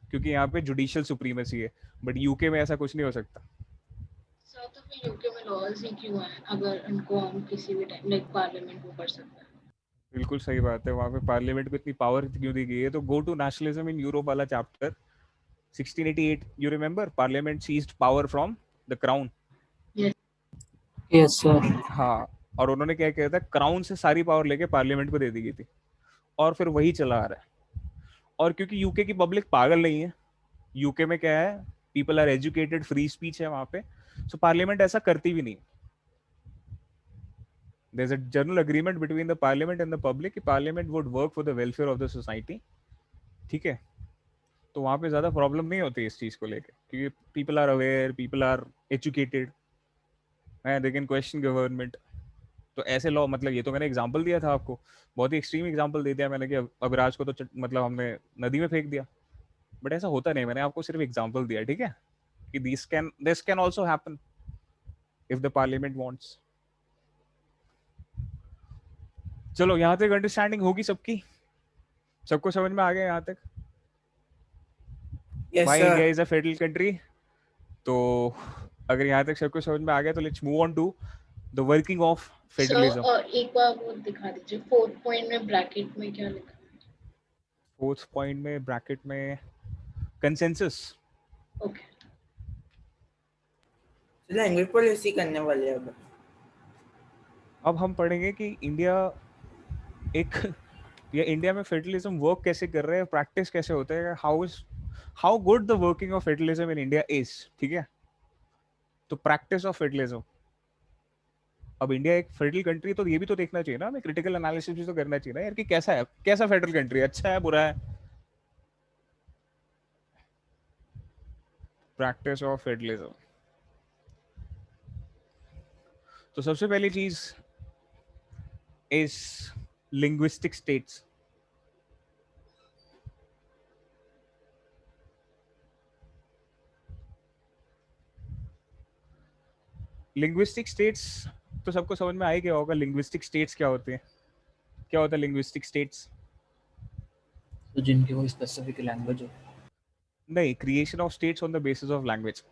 क्योंकि यहाँ पे जुडिशियल सुप्रीमेसी है, बट यूके में ऐसा कुछ नहीं हो सकता। सर तो फिर यूके में लॉज ही क्यों है अगर उनको हम किसी भी टाइम लाइक पार्लियामेंट को कर सकते हैं? बिल्कुल सही बात है, वहाँ पे पार्लियामेंट को इतनी पावर क्यों दी गई है? तो go to nationalism in Europe वाला chapter 1688, you remember, parliament seized power from the crown. Yes sir. हाँ, और उन्होंने क्या किया था, क्राउन से सारी पावर लेके पार्लियामेंट को दे दी गई थी, और फिर वही चला आ रहा है। और क्योंकि यूके की पब्लिक पागल नहीं है, यूके में क्या है, people are educated, free speech है वहां पे, सो पार्लियामेंट ऐसा करती भी नहीं। There's a general agreement between the parliament and the public कि parliament would work for the welfare of the society। ठीक है, तो वहां पे ज्यादा प्रॉब्लम नहीं होती इस चीज को लेके, क्योंकि people are aware, people are educated and they can question government. तो ऐसे लॉ, मतलब ये तो मैंने एग्जांपल दिया था आपको, बहुत ही एक्सट्रीम एग्जांपल दे दिया मैंने कि अभिराज को तो मतलब हमने नदी में फेंक दिया, बट ऐसा होता नहीं, मैंने आपको सिर्फ एग्जांपल दिया। ठीक है, कि this can also happen if the parliament wants. चलो यहाँ तक अंडरस्टैंडिंग होगी सबकी, सबको समझ में आ गया यहाँ तक? Yes, Why sir. India is a federal country? तो अगर यहाँ तक सबको समझ में आ गया तो let's move on to the working of federalism. Sir एक बार वो दिखा दीजिए, 4th पॉइंट में ब्रैकेट में क्या लिखा है? 4th पॉइंट में ब्रैकेट में कंसेंसस। ओके, लैंग्वेज पॉलिसी करने वाले हैं अब हम पढ़ेंगे कि इंडिया या इंडिया में फेडरलिज्म वर्क कैसे कर रहे हैं, प्रैक्टिस कैसे होता है, how good the working of federalism in India is. ठीक है, तो प्रैक्टिस ऑफ फेडरलिज्म, अब इंडिया एक फेडरल कंट्री, तो ये भी तो देखना चाहिए ना, हमें क्रिटिकल एनालिसिस भी तो करना चाहिए ना यार, कि कैसा है, कैसा फेडरल कंट्री, अच्छा है बुरा है। प्रैक्टिस ऑफ फेडरलिज्म, तो सबसे पहली चीज is linguistic states. Linguistic states तो सबको समझ में आ ही गया होगा लिंग्विस्टिक स्टेट्स क्या होते हैं. क्या होता है लिंग्विस्टिक स्टेट्स? तो जिनकी कोई स्पेसिफिक लैंग्वेज हो. नहीं, creation of states on the basis of language.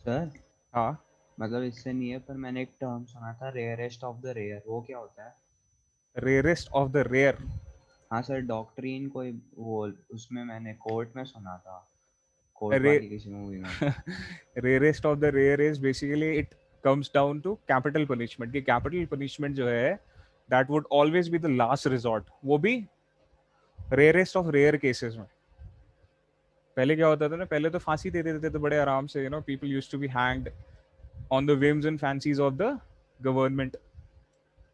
Sir हाँ, मतलब इससे नहीं है, पर मैंने एक टर्म सुना था, रेयरेस्ट ऑफ द रेयर, वो क्या होता है? Rarest of the rare. हाँ सर, डॉक्ट्रिन कोई वो उसमें मैंने कोर्ट में सुना था, कोर्ट Ra- वाली किसी मूवी में. rarest of the rare is basically it comes down to capital punishment. कि capital punishment जो है that would always be the last resort. वो भी rarest of rare cases में. पहले क्या होता था ना, पहले तो फांसी दे देते थे बड़े आराम से, people used to be hanged on the whims and fancies of the government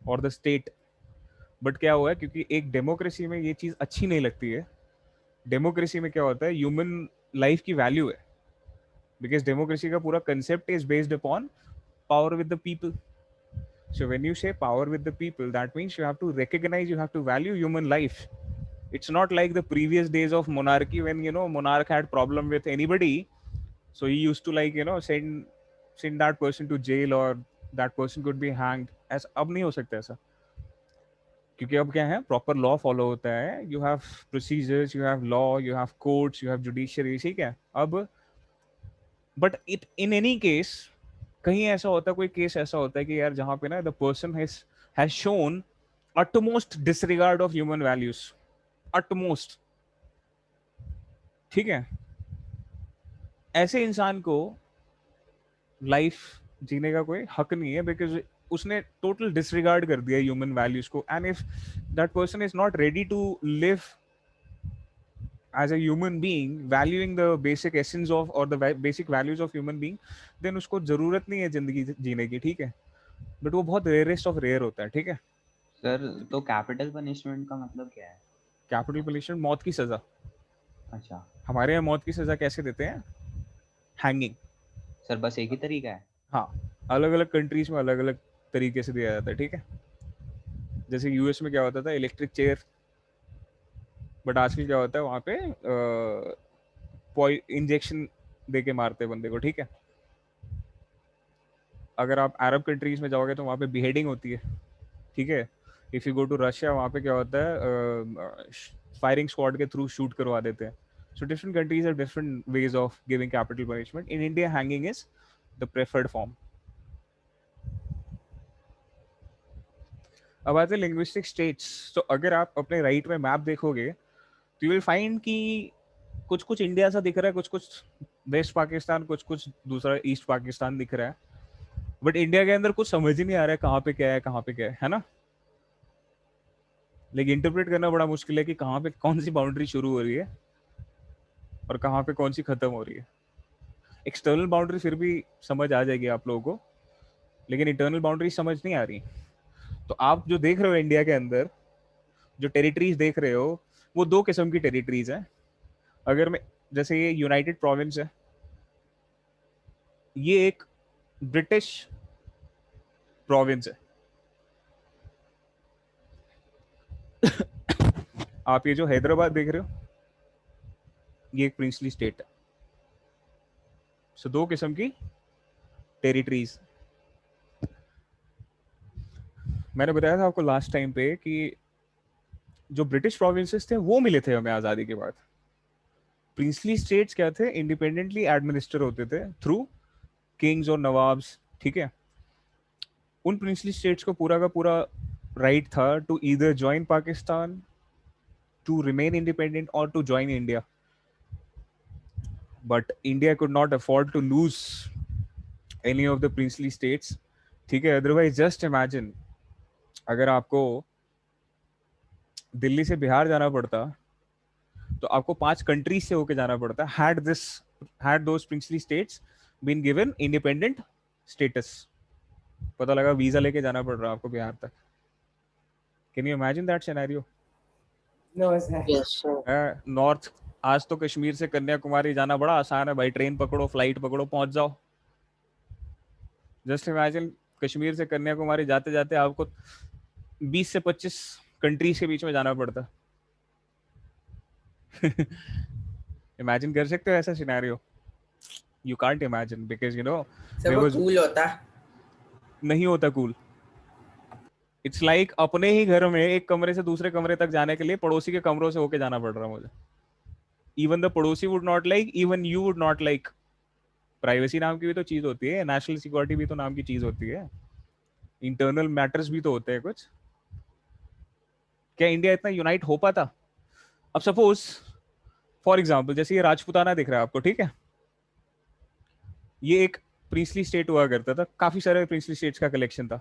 or the state. But क्या हुआ है, क्योंकि एक डेमोक्रेसी में ये चीज अच्छी नहीं लगती है. डेमोक्रेसी में क्या होता है, ह्यूमन लाइफ की वैल्यू है. Because democracy का पूरा concept is based upon power with the people. So when you say power with the people, that means you have to recognize, you have to value human life. It's not like the previous days of monarchy when monarch had problem with anybody, so he used to send that person to jail or that person could be hanged. as अब नहीं हो सकता ऐसा, क्योंकि अब क्या है, proper law follow होता है. You have procedures, you have law, you have courts, you have judiciary. ठीक है. अब but it in any case कहीं ऐसा होता है, कोई केस ऐसा होता है कि यार जहाँ पे ना the person has shown utmost disregard of human values, utmost. ठीक है. ऐसे इंसान को लाइफ जीने का कोई हक नहीं है, बिकॉज उसने टोटल डिसरिगार्ड कर दिया ह्यूमन वैल्यूज को. And if that person is not ready to live as a human being, valuing the basic essence of or the basic values of human being, then उसको जरूरत नहीं है जिंदगी जीने की. ठीक है. बट वो बहुत रेयरेस्ट ऑफ रेयर होता है. ठीक है. सर तो कैपिटल पनिशमेंट का मतलब क्या है? कैपिटल पनिशमेंट मौत की सजा. अच्छा. हमारे यहाँ मौत की सजा कैसे देते हैं? हैंगिंग. सर बस एक ही तरीका है? हाँ, अलग अलग कंट्रीज में अलग अलग तरीके से दिया जाता है. ठीक है. जैसे यूएस में क्या होता था, इलेक्ट्रिक चेयर. बट आजकल क्या होता है, वहाँ पे इंजेक्शन दे के मारते हैं बंदे को. ठीक है. अगर आप अरब कंट्रीज में जाओगे तो वहाँ पे बिहेडिंग होती है. ठीक है. If you go to Russia, वहाँ पे क्या होता है, फायरिंग स्क्वाड के थ्रू शूट करवा देते हैं. So different countries have different ways of giving capital punishment. In India hanging is the preferred form. अब आते हैं लिंग्विस्टिक स्टेट्स. तो अगर आप अपने राइट में मैप देखोगे तो यू विल फाइंड कि कुछ कुछ इंडिया सा दिख रहा है, कुछ कुछ वेस्ट पाकिस्तान, कुछ कुछ दूसरा ईस्ट पाकिस्तान दिख रहा है. बट इंडिया के अंदर कुछ समझ ही नहीं आ रहा है कहाँ पे क्या है, कहाँ पे क्या है ना. लेकिन इंटरप्रेट करना बड़ा मुश्किल है कि कहाँ पे कौन सी बाउंड्री शुरू हो रही है और कहाँ पे कौन सी खत्म हो रही है. एक्सटर्नल बाउंड्री फिर भी समझ आ जाएगी आप लोगों को, लेकिन इंटरनल बाउंड्री समझ नहीं आ रही. तो आप जो देख रहे हो इंडिया के अंदर, जो टेरिटरीज देख रहे हो, वो दो किस्म की टेरिटरीज हैं. अगर मैं, जैसे ये यूनाइटेड प्रोविंस है, ये एक ब्रिटिश प्रोविंस है. आप ये जो हैदराबाद देख रहे हो, ये एक प्रिंसली स्टेट है. सो दो किस्म की टेरिटरीज. मैंने बताया था आपको लास्ट टाइम पे कि जो ब्रिटिश प्रोविंसेस थे वो मिले थे हमें आज़ादी के बाद. प्रिंसली स्टेट्स क्या थे, इंडिपेंडेंटली एडमिनिस्टर होते थे थ्रू किंग्स और नवाब्स. ठीक है. उन प्रिंसली स्टेट्स को पूरा का पूरा राइट था to either join Pakistan, to remain independent or to join India. But India could not afford to lose any of the princely states. ठीक है. अदरवाइज जस्ट इमेजिन, अगर आपको दिल्ली से बिहार जाना पड़ता तो आपको 5 कंट्रीज से होके जाना पड़ता. had those princely states been given independent status, पता लगा वीजा लेके जाना पड़ रहा आपको बिहार तक. Can you imagine that scenario? No, sir. Yes, sir. North, आज तो कश्मीर से कन्याकुमारी जाना बड़ा आसान है भाई. ट्रेन पकड़ो, फ्लाइट पकड़ो, पहुंच जाओ. जस्ट इमेजिन, कश्मीर से कन्याकुमारी जाते जाते आपको 20 से 25 कंट्रीज के बीच में जाना पड़ता. इमेजिन कर सकते हो ऐसा scenario? You can't imagine, because सब वो कूल होता. नहीं होता कूल। इट्स लाइक अपने ही घर में एक कमरे से दूसरे कमरे तक जाने के लिए पड़ोसी के कमरों से होके जाना पड़ रहा है मुझे। इवन द पड़ोसी would not like, even you would not like. Privacy नाम की भी तो चीज होती है, नेशनल सिक्योरिटी भी तो नाम की चीज होती है, इंटरनल मैटर्स भी तो होते हैं कुछ। क्या इंडिया इतना यूनाइट हो पाता? अब सपोज फॉर एग्जाम्पल जैसे ये राजपूताना दिख रहा है आपको, ठीक है, ये एक प्रिंसली स्टेट हुआ करता था, काफी सारे प्रिंसली स्टेट्स का कलेक्शन था।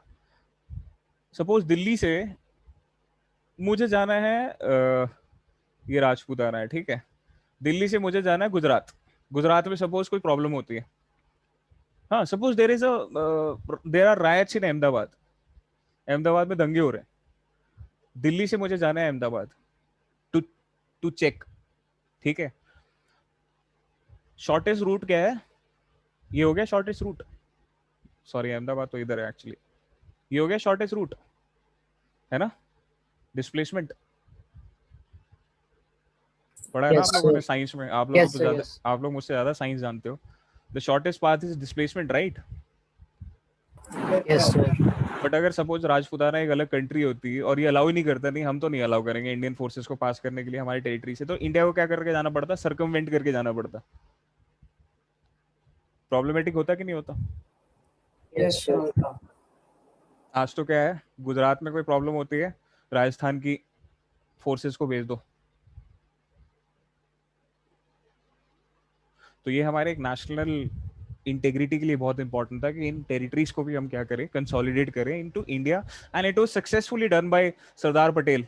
सपोज दिल्ली से मुझे जाना है ये राजपूताना है, ठीक है, दिल्ली से मुझे जाना है गुजरात। गुजरात में सपोज कोई प्रॉब्लम होती है, हाँ सपोज देयर आर रायट्स इन अहमदाबाद, अहमदाबाद में दंगे हो रहे हैं, दिल्ली से मुझे जाना है अहमदाबाद टू चेक, ठीक है। शॉर्टेस्ट रूट क्या है? ये हो गया शॉर्टेस्ट रूट, सॉरी अहमदाबाद तो इधर है एक्चुअली, ये हो गया शॉर्टेस्ट रूट, है ना। डिस्प्लेसमेंट पढ़ा है ना आप लोगों ने साइंस में, आप लोग तो ज्यादा, आप लोग मुझसे ज्यादा साइंस जानते हो। The shortest path is displacement, right? Yes sir. But अगर सपोज राजपूताना एक अलग कंट्री होती है और ये अलाउ ही नहीं करता, नहीं हम तो नहीं अलाउ करेंगे इंडियन फोर्सेस को पास करने के लिए हमारी टेरिटरी से, तो इंडिया को क्या करके जाना पड़ता? सर्कमवेंट करके जाना पड़ता। प्रॉब्लमेटिक होता कि नहीं होता? Yes sir. आज तो क्या है, गुजरात में कोई प्रॉब्लम होती है, राजस्थान की फोर्सेस को भेज दो। तो ये हमारे एक नेशनल इंटेग्रिटी के लिए बहुत इंपॉर्टेंट था कि इन टेरिटरीज को भी हम क्या करें, कंसोलिडेट करें into India, and it was successfully done by Sardar Patel,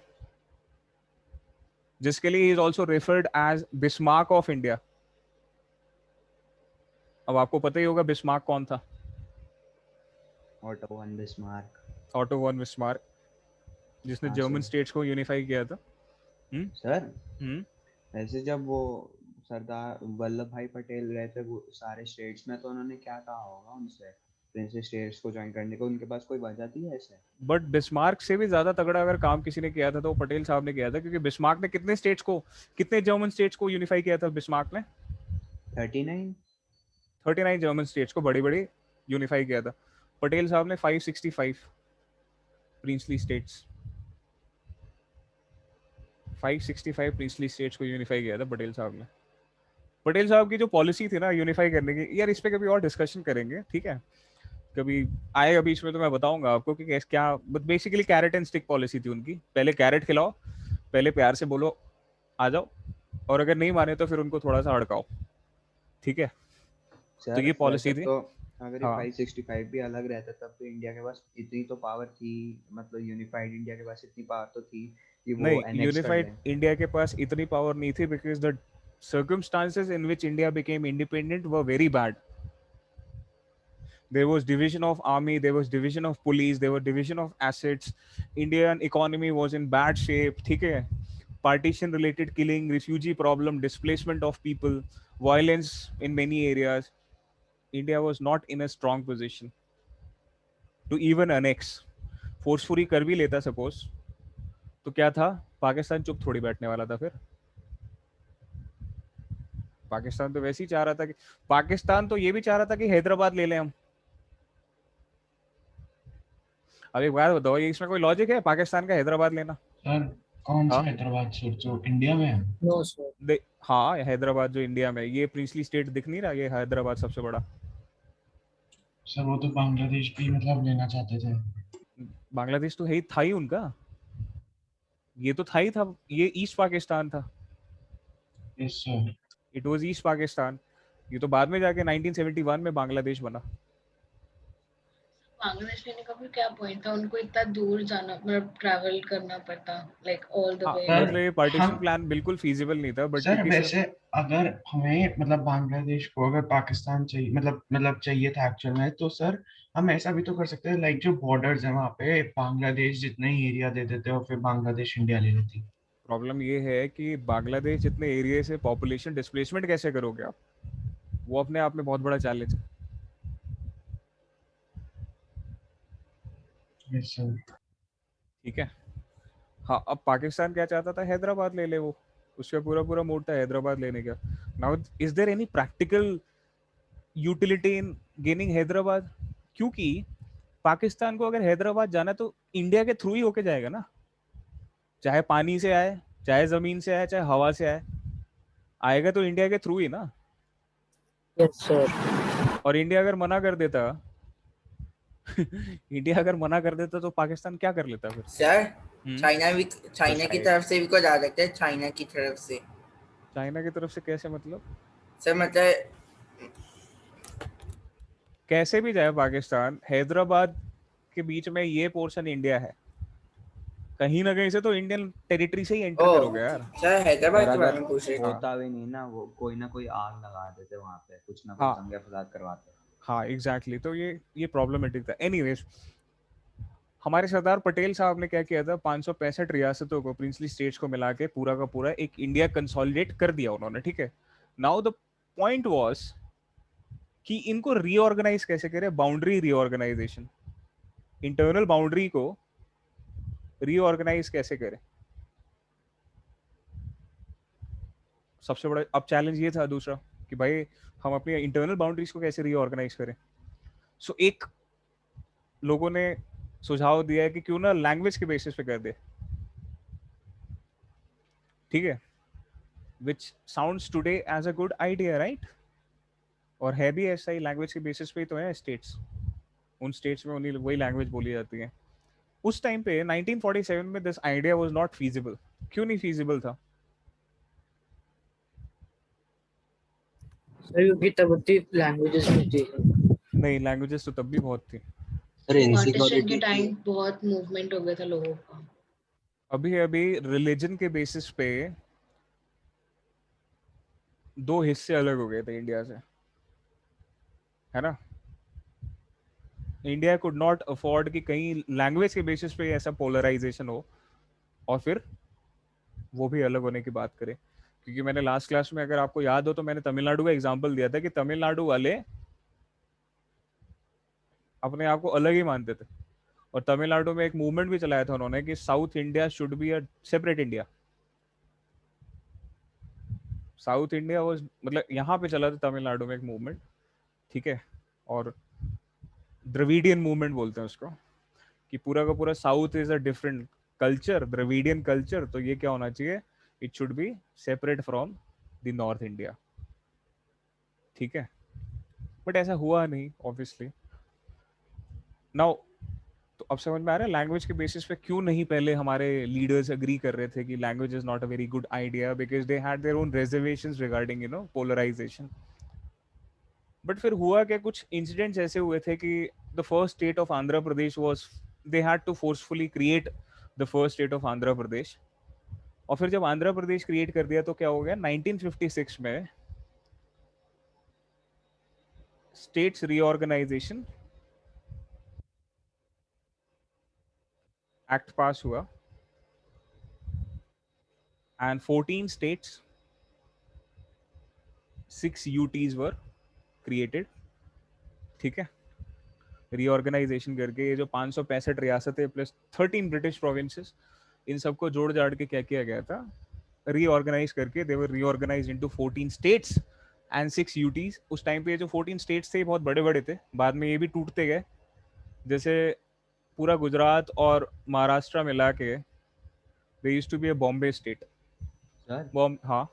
जिसके लिए he is also referred as Bismarck of India. अब आपको पता ही होगा बिस्मार्क कौन था? Otto von Bismarck. Otto von Bismarck, जिसने जर्मन स्टेट्स को यूनिफाई किया था। सर ऐसे जब वो सरदार वल्लभ भाई पटेल गए थे वो सारे स्टेट्स में, तो उन्होंने क्या कहा होगा उनसे प्रिंसेस स्टेट्स को ज्वाइन करने को? उनके पास कोई वजह थी ऐसे? बट बिस्मार्क से भी ज्यादा तगड़ा अगर काम किसी ने किया था तो वो पटेल साहब ने किया था, क्योंकि बिस्मार्क ने कितने स्टेट्स को, कितने जर्मन स्टेट्स को यूनिफाई किया था बिस्मार्क ने? 39 जर्मन स्टेट्स को बड़ी बड़ी यूनिफाई किया था। पटेल साहब ने 565 प्रिंसली स्टेट्स, 565 प्रिंसली स्टेट्स को यूनिफाई किया था पटेल साहब ने। पटेल साहब की जो पॉलिसी थी ना यूनिफाई करने की, यार इस पे कभी और डिस्कशन करेंगे, ठीक है, कभी आएगा बीच में तो मैं बताऊंगा आपको कि क्या, but basically carrot and stick policy थी उनकी। पहले कैरेट खिलाओ, पहले प्यार से बोलो आ जाओ, और अगर नहीं माने तो फिर उनको थोड़ा सा अड़काओ, ठीक है। तो ये पॉलिसी थी। तो अगर ये 565 भी अलग रहता तब तो इंडिया के पास इतनी तो पावर थी, मतलब यूनिफाइड इंडिया के पास इतनी पावर तो थी कि वो नहीं, यूनिफाइड इंडिया के पास इतनी पावर नहीं थी, because the circumstances in which India became independent were very bad. There was division of army, there was division of police, there was division of assets. Indian economy was in bad shape, ठीक है। Partition related killing, refugee problem, displacement of people, violence in many areas. India was not in a strong position to even annex. Forcefully कर भी लेता suppose, तो क्या था, पाकिस्तान चुप थोड़ी बैठने वाला था फिर। पाकिस्तान तो वैसे ही चाह रहा था कि, पाकिस्तान तो ये भी चाह रहा था कि हैदराबाद ले लें हम। अब एक बात बताओ, ये इसमें कोई लॉजिक है पाकिस्तान का हैदराबाद लेना? सर कौन सा हैदराबाद सर, जो इंडिया में है? No sir. हाँ हैदराबाद जो इंडिया में, ये प्रिंसली स्टेट दिख नहीं रहा, ये हैदराबाद सबसे बड़ा। सर वो तो बांग्लादेश भी मतलब लेना चाहते थे। बांग्लादेश तो है था ही उनका, ये तो था ही था, ये ईस्ट पाकिस्तान था। Yes sir. It was east Pakistan. ये तो बाद में जाके 1971 में बांग्लादेश बना। बांग्लादेश लेने का भी क्या पॉइंट था? उनको इतना दूर जाना, मतलब ट्रैवल करना पड़ता, लाइक ऑल द वे। मतलब ये पार्टीशन प्लान बिल्कुल फीजिबल नहीं था। बट सर वैसे अगर हमें मतलब बांग्लादेश को अगर पाकिस्तान चाहिए, मतलब चाहिए था एक्चुअल में, तो सर हम ऐसा भी तो कर सकते हैं, लाइक जो बॉर्डर्स है वहाँ पे बांग्लादेश जितना ही एरिया दे देते और फिर बांग्लादेश इंडिया ले लेती। प्रॉब्लम ये है कि बांग्लादेश जितने एरिया से पॉपुलेशन डिस्प्लेसमेंट कैसे करोगे आप, वो अपने आप में बहुत बड़ा चैलेंज है। Yes sir. ठीक है। हाँ अब पाकिस्तान क्या चाहता था, हैदराबाद ले ले वो, उसका पूरा पूरा मूड था हैदराबाद लेने का। Now is there any practical utility in gaining Hyderabad? क्योंकि पाकिस्तान को अगर हैदराबाद जाना तो इंडिया के थ्रू ही होके जाएगा ना, चाहे पानी से आए, चाहे जमीन से आए, चाहे हवा से आए, आएगा तो इंडिया के थ्रू ही ना। Yes sir. और इंडिया अगर मना कर देता इंडिया अगर मना कर देता तो पाकिस्तान क्या कर लेता फिर? सर चाइना की तरफ से भी को जा सकते हैं, चाइना की तरफ से। चाइना की तरफ से कैसे मतलब? सर मतलब कैसे भी जाए पाकिस्तान, हैदराबाद के बीच में ये पोर्शन इंडिया है, कहीं ना कहीं से तो इंडियन टेरिटरी से ही एंटर करोगे यार। सर हैदराबाद और के बारे अगर में पूछ रहे थे। होता भी नहीं ना, वो कोई ना कोई आग लगा देते वहां पे, कुछ ना कुछ हाँ। दंगे फसाद करवाते। हाँ एग्जैक्टली, तो ये प्रॉब्लमेटिक था। एनीवेज, हमारे सरदार पटेल साहब ने क्या किया था, 565 रियासतों को, प्रिंसली स्टेट्स को मिला के पूरा का पूरा एक इंडिया कंसोलिडेट कर दिया उन्होंने, ठीक है। नाउ द पॉइंट वाज कि इनको रीऑर्गेनाइज कैसे करें, बाउंड्री रीऑर्गेनाइजेशन, इंटरनल बाउंड्री को रीऑर्गेनाइज कैसे करें। सबसे बड़ा अब चैलेंज ये था दूसरा कि भाई हम अपनी इंटरनल बाउंड्रीज को कैसे रीऑर्गेनाइज करें। सो एक लोगों ने सुझाव दिया है कि क्यों ना लैंग्वेज के बेसिस पे कर दे, ठीक है, which sounds today as a good idea, right. और है भी ऐसा ही, लैंग्वेज के बेसिस पे ही तो है स्टेट्स, उन स्टेट्स में उन्हीं वही लैंग्वेज बोली जाती है। उस टाइम पे 1947 में this idea was not feasible. क्यों नहीं फीजिबल था? सर क्योंकि तब उतनी लैंग्वेजेस नहीं थी। नहीं, लैंग्वेजेस तो तब भी बहुत थी। पार्टीशन के टाइम बहुत मूवमेंट हो गया था लोगों का। अभी अभी रिलीजन के बेसिस पे 2 हिस्से अलग हो गए थे इंडिया से, है ना। इंडिया कुड नॉट अफोर्ड कि कहीं लैंग्वेज के बेसिस पे ऐसा पोलराइजेशन हो और फिर वो भी अलग होने की बात करें। क्योंकि मैंने लास्ट क्लास में, अगर आपको याद हो, तो मैंने तमिलनाडु का एग्जांपल दिया था कि तमिलनाडु वाले अपने आप को अलग ही मानते थे, और तमिलनाडु में एक मूवमेंट भी चलाया था उन्होंने कि south India should be a separate India. South India was, मतलब यहाँ पे चला था तमिलनाडु में एक मूवमेंट, ठीक है। और द्रविडियन मूवमेंट बोलते हैं उसको, कि पूरा का पूरा south is a different culture, Dravidian culture, तो ये क्या होना चाहिए, it should be separate from the north India, ठीक है। बट ऐसा हुआ नहीं ऑब्वियसली। नाउ तो अब समझ में आ रहा है लैंग्वेज के बेसिस पे क्यों नहीं पहले हमारे लीडर्स एग्री कर रहे थे कि language is not a very good idea, because they had their own reservations regarding polarisation. But फिर हुआ क्या, कुछ इंसिडेंट्स ऐसे हुए थे कि the first state of Andhra Pradesh was, they had to forcefully create the first state of Andhra Pradesh. और फिर जब आंध्र प्रदेश क्रिएट कर दिया तो क्या हो गया, 1956 में स्टेट्स रीऑर्गेनाइजेशन एक्ट पास हुआ and 14 states, 6 UTs were created, ठीक है। रीऑर्गेनाइजेशन करके ये जो 565 रियासतें प्लस 13 ब्रिटिश प्रोविंसेस, इन सबको जोड़ जाड़ के क्या किया गया था, रीऑर्गेनाइज करके दे वर रीऑर्गेनाइज्ड इनटू 14 स्टेट्स एंड 6 UTs। उस टाइम पे ये जो 14 स्टेट्स थे बहुत बड़े बड़े थे, बाद में ये भी टूटते गए। जैसे पूरा गुजरात और महाराष्ट्र मिला के they used to be a Bombay state. Sir हाँ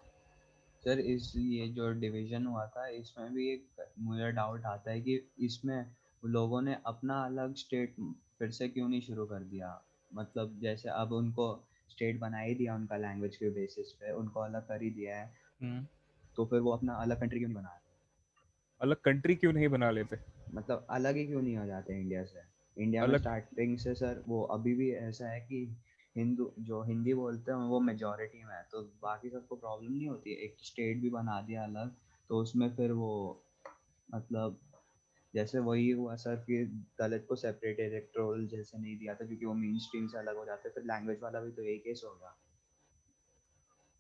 सर, इस ये जो डिवीजन हुआ था इसमें भी एक मुझे डाउट आता है कि इसमें लोगों ने अपना अलग स्टेट फिर से क्यों नहीं शुरू कर दिया। मतलब जैसे अब उनको स्टेट बना ही दिया, उनका लैंग्वेज के बेसिस पे उनको अलग कर ही दिया है, तो फिर वो अपना अलग कंट्री क्यों नहीं बना रहे? अलग कंट्री क्यों नहीं बना लेते? मतलब अलग ही क्यों नहीं हो जाते इंडिया से? इंडिया में अलग स्टार्टिंग से सर वो अभी भी ऐसा है कि हिंदू जो हिंदी बोलते हैं वो मेजॉरिटी में है, तो बाकी सबको प्रॉब्लम नहीं होती है। एक स्टेट भी बना दिया अलग, तो उसमें फिर वो मतलब जैसे वही हुआ सर कि दलित को सेपरेट इलेक्टोरल जैसे नहीं दिया था क्योंकि वो मेन स्ट्रीम से अलग हो जाते, फिर लैंग्वेज वाला भी तो यही केस होगा।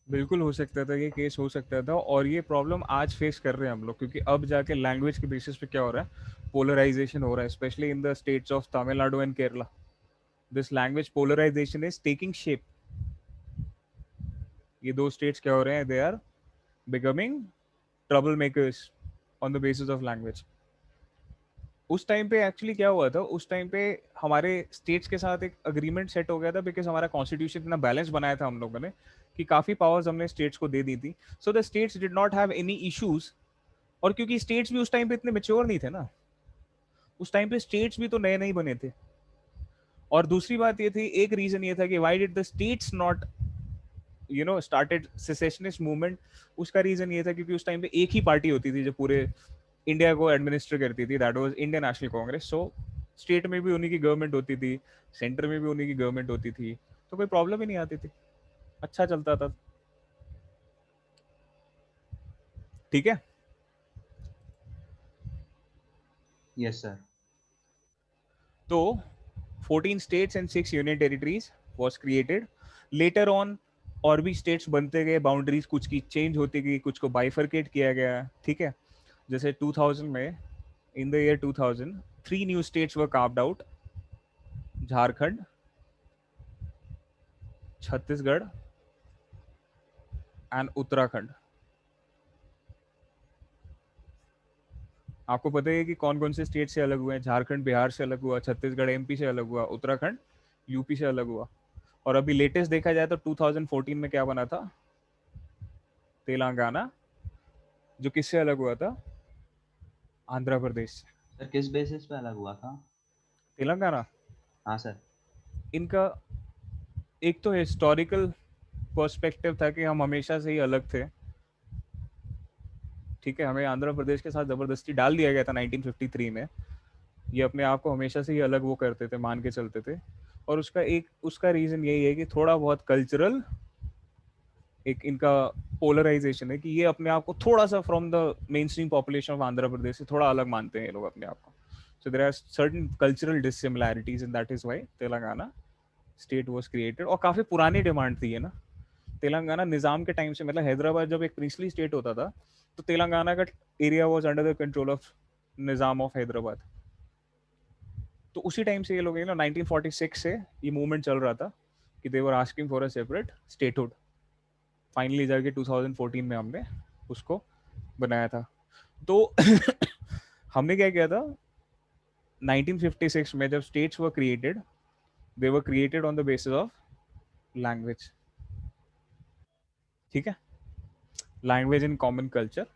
बिल्कुल हो सकता था, ये केस हो सकता था, और ये प्रॉब्लम आज फेस कर रहे हैं हम लोग, क्योंकि अब जाके लैंग्वेज के बेसिस पे क्या हो रहा है, पोलराइजेशन हो रहा है, specially in the states of Tamil Nadu and Kerala. This language polarisation is taking shape. ये 2 स्टेट्स क्या हो रहे हैं, they are becoming trouble makers on the basis of language. उस टाइम पे एक्चुअली क्या हुआ था, उस टाइम पे हमारे स्टेट्स के साथ एक अग्रीमेंट सेट हो गया था, बिकॉज हमारा कॉन्स्टिट्यूशन इतना बैलेंस बनाया था हम लोगों ने कि काफी पावर्स हमने स्टेट्स को दे दी थी, so the states did not have any issues. और क्योंकि स्टेट्स भी उस टाइम पे इतने मेच्योर नहीं थे ना, उस टाइम पे स्टेट्स भी तो नए नए बने थे। और दूसरी बात ये थी, एक रीजन ये था कि why did the states not started secessionist movement. उसका रीजन ये था क्योंकि उस टाइम पे एक ही पार्टी होती थी जो पूरे इंडिया को एडमिनिस्टर करती थी, that was Indian national Congress. So state में भी उन्हीं की गवर्नमेंट होती थी, सेंटर में भी उन्हीं की गवर्नमेंट होती थी, तो कोई प्रॉब्लम ही नहीं आती थी, अच्छा चलता था। ठीक है। Yes sir. तो 14 states and 6 union territories was created. Later on और भी states बनते गए, बाउंड्रीज कुछ की चेंज होती गई, कुछ को बाइफरकेट किया गया। ठीक है, जैसे 2000 में, in the year 2000 3 new states were carved out: Jharkhand, Chhattisgarh and Uttarakhand. आपको पता है कि कौन कौन से स्टेट से अलग हुए हैं? झारखंड बिहार से अलग हुआ, छत्तीसगढ़ एमपी से अलग हुआ, उत्तराखंड यूपी से अलग हुआ। और अभी लेटेस्ट देखा जाए तो 2014 में क्या बना था? तेलंगाना, जो किससे अलग हुआ था? आंध्र प्रदेश से। सर किस बेसिस पे अलग हुआ था तेलंगाना? हाँ सर। इनका एक तो हिस्टोरिकल पर्सपेक्टिव था कि हम हमेशा से ही अलग थे। ठीक है, हमें आंध्र प्रदेश के साथ जबरदस्ती डाल दिया गया था 1953 में। ये अपने आप को हमेशा से ही अलग वो करते थे, मान के चलते थे। और उसका रीजन यही है कि थोड़ा बहुत कल्चरल एक इनका पोलराइजेशन है कि ये अपने आप को थोड़ा सा from the main stream population of Andhra Pradesh से थोड़ा अलग मानते हैं ये लोग अपने आप को। So there are certain cultural dissimilarities and that is why Telangana state was created. और काफी पुरानी डिमांड थी ये ना, तेलंगाना निजाम के टाइम से, मतलब हैदराबाद जब एक प्रिंसली स्टेट होता था तो तेलंगाना का area was under the control of Nizam of Hyderabad. तो उसी टाइम से ये लोग 1946 से ये मूवमेंट चल रहा था कि they were asking for a separate statehood. Finally जाके 2014 में हमने उसको बनाया था। तो हमने क्या किया था 1956 में, जब states were created, they were created on the basis of language. ठीक है, लैंग्वेज इन कॉमन कल्चर।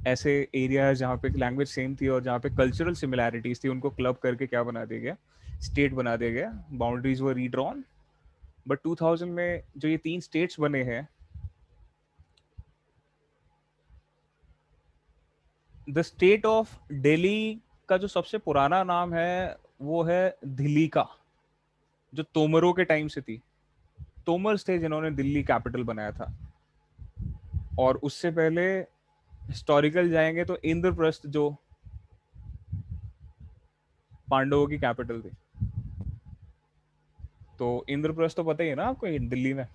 ऐसे एरिया जहाँ पे लैंग्वेज सेम थी और जहाँ पे कल्चरल सिमिलैरिटीज थी, उनको क्लब करके क्या बना दिया गया? स्टेट बना दिया गया। Boundaries were redrawn. बट 2000 में जो ये 3 स्टेट्स बने हैं, द स्टेट ऑफ दिल्ली का जो सबसे पुराना नाम है वो है धिलीका, जो तोमरों के टाइम से थी। तोमर्स थे जिन्होंने दिल्ली कैपिटल बनाया था। और उससे पहले हिस्टोरिकल जाएंगे तो इंद्रप्रस्थ, जो पांडवों की कैपिटल थी। तो इंद्रप्रस्थ तो पता ही है ना आपको, दिल्ली में।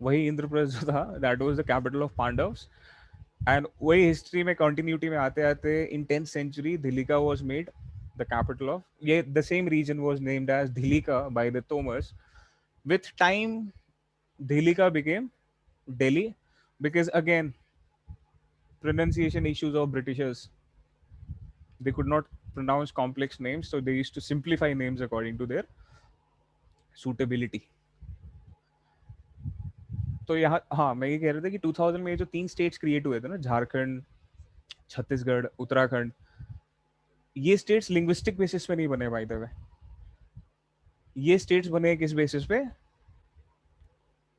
वही इंद्रप्रस्थ जो था, that was the capital of Pandavas. And वही हिस्ट्री में कंटिन्यूटी में आते आते इन 10th century Dillika was made the capital of, yeah, the same region was named as Dillika by the Tomers. With time Dillika became Delhi, because again pronunciation issues of Britishers, they could not pronounce complex names, so they used to simplify names according to their suitability. तो यहाँ, हाँ, मैं ये कह रहा था कि 2000 में जो 3 स्टेट्स क्रिएट हुए थे ना, झारखंड, छत्तीसगढ़, उत्तराखंड, ये स्टेट्स लिंग्विस्टिक बेसिस पे नहीं बने बाय द वे। ये स्टेट्स बने किस बेसिस पे?